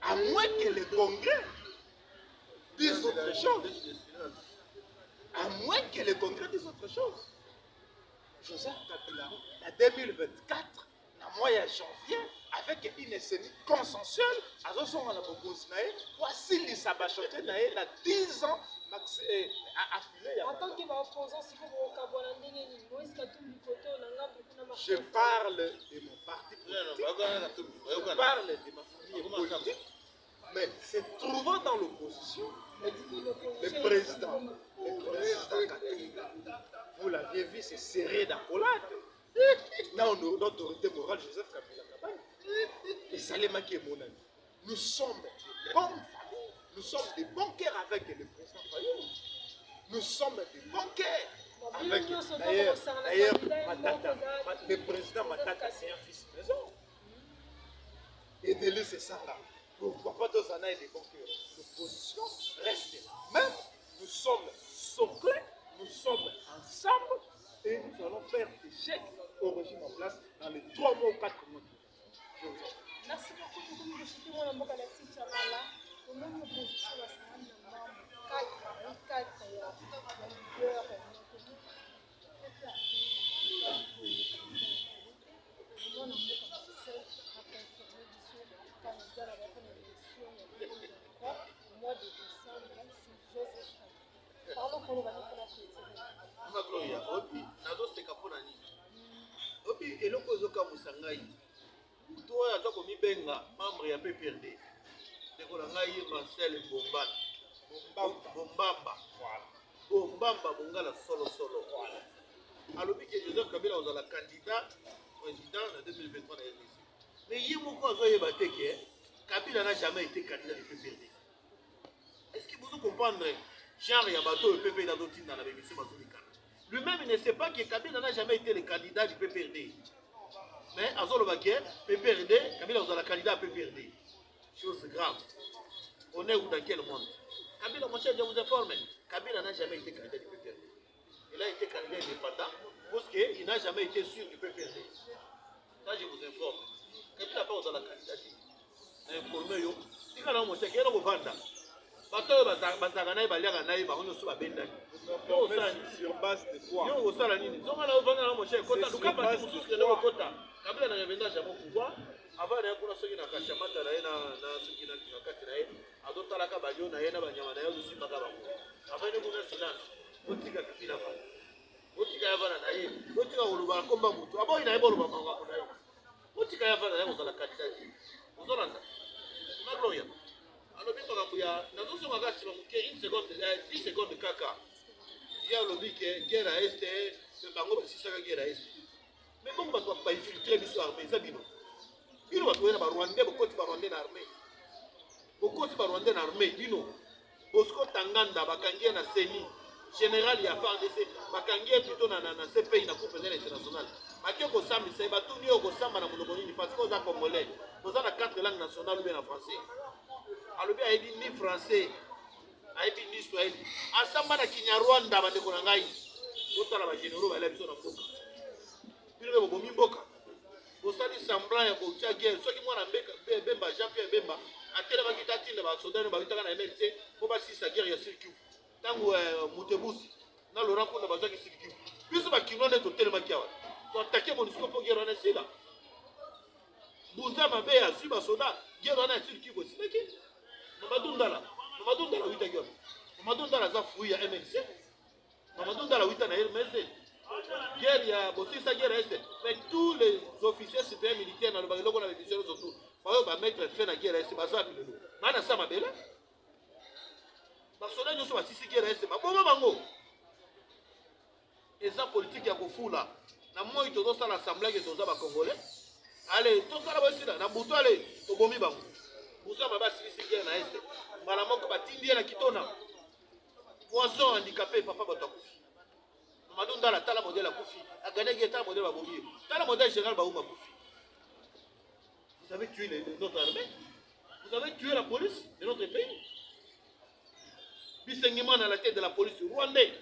À moins que le Congrès dise autre chose. À moins que le Congrès dise autre chose. Joseph Kabila, en 2024, en mois de janvier, avec une CENI consensuelle, à ce moment-là, voici les sabachotés, il a 10 ans. En tant qu'opposant, je parle de mon parti politique, je parle de ma famille politique, mais c'est trouvant dans l'opposition le président Katumbi. Vous l'aviez vu, c'est serré d'accolade. Dans notre autorité morale, Joseph Kabila Kabange. Et Salema qui est mon ami. Nous sommes des bonnes familles. Nous sommes des bons cœurs avec le président Fayoum. Nous sommes des bons cœurs avec d'ailleurs Matata. Le président Matata, c'est un fils maison. Et de lui, c'est ça là. Pourquoi pas tous en a des bons cœurs? L'opposition reste là. Même nous sommes secrets, nous sommes ensemble et nous allons faire des chèques au régime en place dans les 3 mois ou 4 mois. Merci beaucoup pour nous rejeter moi la mboka Alexis Chamala. Pour nous opposition la semaine de membre 4 ya leader toi aza komibenga membre ya PPRD ndeko na ngai Marcel Bombamba Bombamba bongala solo alobi ke Joseph Kabila ozala candidat président en 2023 na RDC. Mais ye moko azoyeba te ke Kabila n'a jamais été candidat du PPRD. Est-ce que vous comprenez genre ya bato le PPRD dans tinda na bémission bazolikana. Lui-même il ne sait pas que Kabila n'a jamais été le candidat du PPRD. Mais Azolo PPRD, Kabila vous la candidat à PPRD. Chose grave. On est où dans quel monde? Kabila, mon cher, je vous informe. Kabila n'a jamais été candidat du PPRD. Il a été candidat indépendant parce qu'il n'a jamais été sûr du PPRD. Ça, je vous informe. Kabila n'a pas vous la candidature. Informez-vous. Si vous avez mon cher, il y a un vanda. Bato bazagana baliaga nayi ba onyo so ba bendani. Sur base de quoi? Yo osala nini? Zonga na ovanga na moche kota luka pa mususu kende ko kota. Kabila na revenda jamon pouvoir. Avant na kuna soki na kashamata na ye na soki na kati na ye. Adotala ka bajo na ye na banyama na ye zo simba ka bango. Avant ne kuna silence. Otika kapila fa. Otika ya bana na ye. Otika oluba komba mutu. Abo ina ebo oluba bango na ye. Otika ya bana na ye osala kandidati. Ozolanda. Ma gloria. Alors bien quand ya na zo songa ka sima muke 1 seconde 10 secondes kaka. Il y a le but que guerre à est, le bango c'est ça guerre à est. Mais bon bah toi pas infiltrer l'histoire armée ça bino. Bino va trouver na Rwanda beaucoup de Rwandais dans l'armée. Beaucoup de Rwandais dans l'armée bino. Bosco Tanganda bakangie na CENI. Général ya FARDC bakangie plutôt na CPI na Coupe internationale. Makio ko sami c'est batu ni ko samba na monoko ni parce que za congolais. Vous avez 4 langues nationales ou bien en français. Alors bien il dit ni français. Aibi ni Swahili asamba na Kinyarwanda bandeko na ngai totala ba généraux ba biso na mboka bino bo bomi mboka bosali semblant ya kotia guerre soki mwana mbeka bemba Jean-Pierre Bemba atela bakita tinda ba soldats ba bitaka na MLC po ba sisa guerre ya circuit tango Mutebusi na Laurent Kunda bazaki circuit biso ba kinonde totela makiawa to attaquer MONUSCO po guerre na sila buza mabe ya si ba soldats guerre na circuit ko sinaki Mamadou Ndala 8 gueule. Mamadou Ndala za fouille ya MLC. Mamadou Ndala 8 na RMC. Guerre ya bosisa guerre est. Mais tous les officiers supérieurs militaires dans le bagilo qu'on avait dit sur autour. Ba mettre fin na guerre est baza bilelo. Mana sa mabela. Ba soda nyoso ba sisi guerre est. Ba bomba bango. Eza politique ya kofula. Na moi tozo sala assemblée que toza ba congolais. Allez, to sala ba sila na buto allez, to bomi bango. Busa maba sisi guerre na est. Malamoko batindi na kitona poison handicapé papa batakufi Mamadou Ndala tala modèle akufi aganege tala modèle babomi tala modèle général bauma kufi. Vous avez tué notre armée, vous avez tué la police de notre pays. Bisengima à la tête de la police rwandais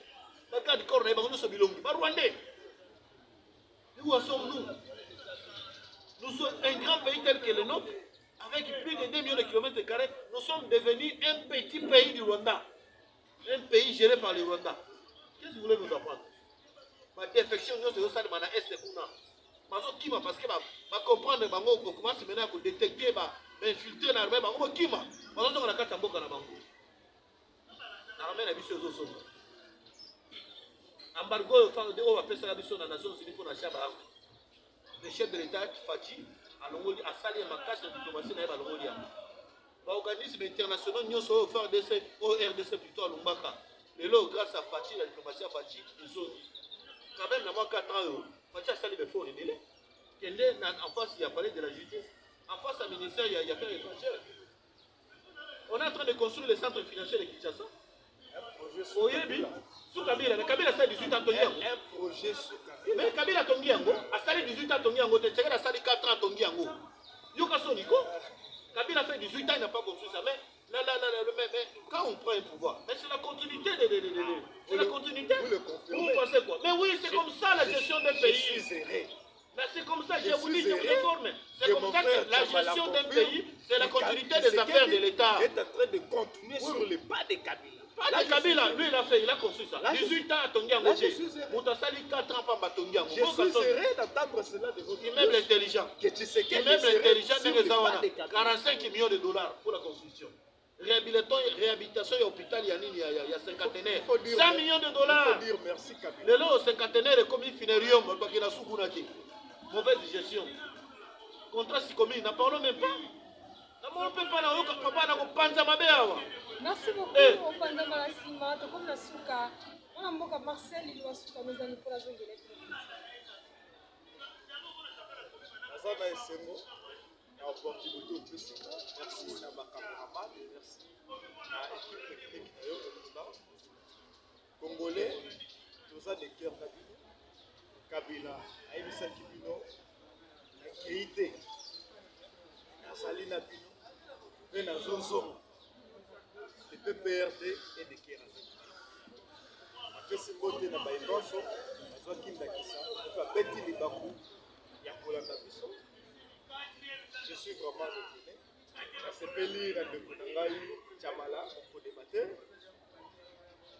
bakadi corps na bango so bilongi ba rwandais. Où sommes-nous? Nous sommes un grand pays tel que le nôtre. Avec plus de 2 millions de kilomètres carrés, nous sommes devenus un petit pays du Rwanda. Un pays géré par le Rwanda. Qu'est-ce que vous voulez nous apprendre? Ma défection, nous sommes dans l'Est. Parce que ma comprendre, on commence maintenant à détecter, infiltrer l'armée, on kima. On a quatre amboka na bango. L'armée na biso zo songa. Embargo, on va faire ça la biso na Nations Unies pour la chaba. Le chef de l'État Fati alongoli asali makasi na diplomatie na balongoli ya ba organismes internationaux nyoso FARDC ORDC plutôt alumbaka lelo grâce à Fati la diplomatie à Fati ils ont quand même na moi 4 ans Fati asali be fort délai kende en face il y a parlé de la justice en face au ministère il y a affaires étrangères. On est en train de construire le centre financier de Kinshasa. Oyebi sous Kabila c'est 18 ans un projet sous Kabila. Mais Kabila tongi yango asali 18 ans tongi yango te tchekela asali 4 ans tongi yango. Yoka soniko Kabila fait 18 ans il n'a pas construit ça mais quand on prend un pouvoir mais c'est la continuité c'est la continuité. Vous pensez quoi? Mais oui, c'est comme ça la gestion d'un pays. Mais c'est comme ça, je vous dis, je vous réforme. C'est comme ça que la gestion d'un pays, c'est la continuité des affaires de l'État. Il est en train de continuer sur le pas de Kabila. Pas de Kabila, lui il a construit ça. 18 ans à Tongiango. Moutasali 4 ans pas Tongiango. Je suis heureux d'entendre cela de votre Immeuble intelligent. Immeuble intelligent, 45 millions de dollars pour la construction. Réhabilitation et hôpital, il y a cinquantenaire. 100 millions de dollars. Il faut dire merci Kabila. Le lot cinquantenaire est comme une finérium, parce qu'il a sous-gounaki. Mauvaise gestion. Contrat si commun, n'en parlons même pas. On ne peut pas merci beaucoup. Au Panza Malasima, comme la Souka, on a beaucoup Marcel, il doit souka nos amis pour la zone de l'électricité. Azana Esengo, il y a opportunité au plus. Merci à ma camarade, merci à l'équipe technique Congolais, tous ça des cœurs Kabila, Aïbissa Kibino, Keïté, Salina Bino, Bena Zonzo, le PPRD et de Kérazé. Après ce côté, on a une bonne je suis vraiment étonné. Ça s'appelle lire de Kunangai, Chamala, mon co-débatteur.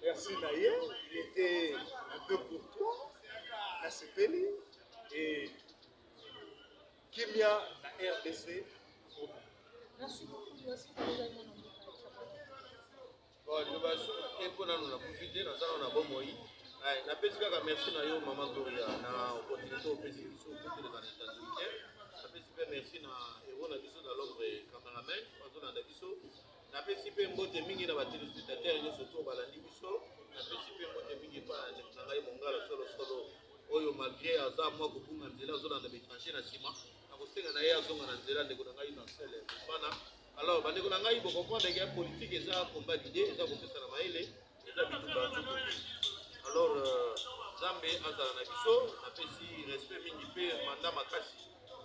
Merci Naye, il était un peu courtois, la CPLI et Kimia, la RDC. Merci beaucoup, merci pour les aliments. Bon, innovation, et pour nous profiter, nous allons avoir moi. Na pesi kaka merci na yo Maman Gloria na opportunité au pesi biso pour les États-Unis. Na pesi pe merci na héros na biso na l'ombre cameraman, bazo na biso. Na pesi pe mbote mingi na ba téléspectateurs yo surtout balandi biso. Na pesi pe mbote mingi pa na ngai mongala solo oyo malgré aza moi kokunga nzela zo na étranger na sima. Na kosenga na ye azonga na nzela ndeko na ngai na sele. Bana alors bandeko na ngai boko comprendre que politique eza combat d'idées, eza kopesa na maele, eza bituka nzoto. Alors, Zambé azala na biso, napesi respect mingi pe manda makasi.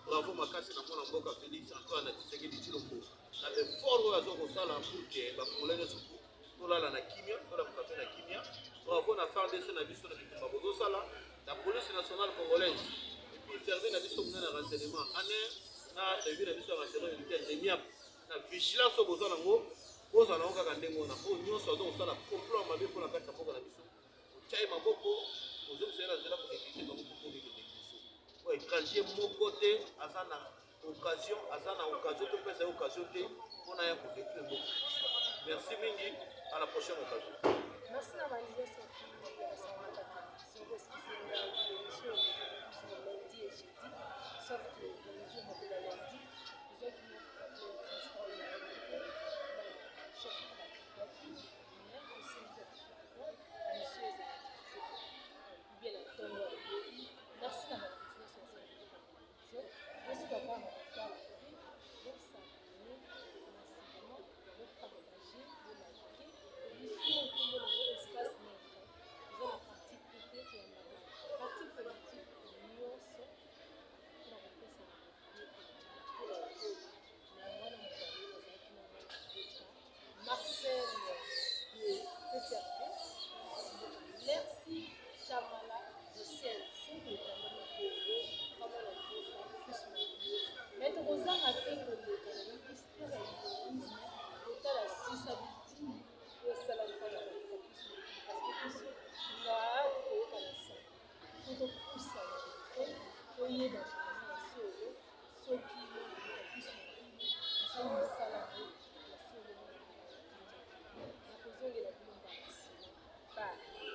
Bravo makasi na mwana mboka Félix Antoine Tshisekedi Tshilombo. Na effort oyo azokosala pour que bakongolais nyonso tolala na kimia, tolamuka pe na kimia. Bravo na FARDC na biso na bitumba bozosala, la police nationale congolaise. Et puis servir na biso muna na renseignement ANR, na servir na biso na renseignement militaire de na vigilance oyo bozala ngo, bozala ngo kaka ndenge wana. Oyo nyonso azokosala complot mabe mpona kati ya mboka na biso. Chai maboko ozo kusela zela pour éviter donc pour les négociations. Pour étranger mon côté azana occasion to pesa occasion te on a pour détruire beaucoup. Merci Mingi, à la prochaine occasion. Merci à la direction si vous excusez lundi et jeudi, sauf que le jour de la lundi, vous êtes transport chef de la merci à Marcel merci Chamala de CLC Maître Rosa a fait le ministère de la Sisabiti et Salamana parce que il a il faut pousser il y a dans ce qui est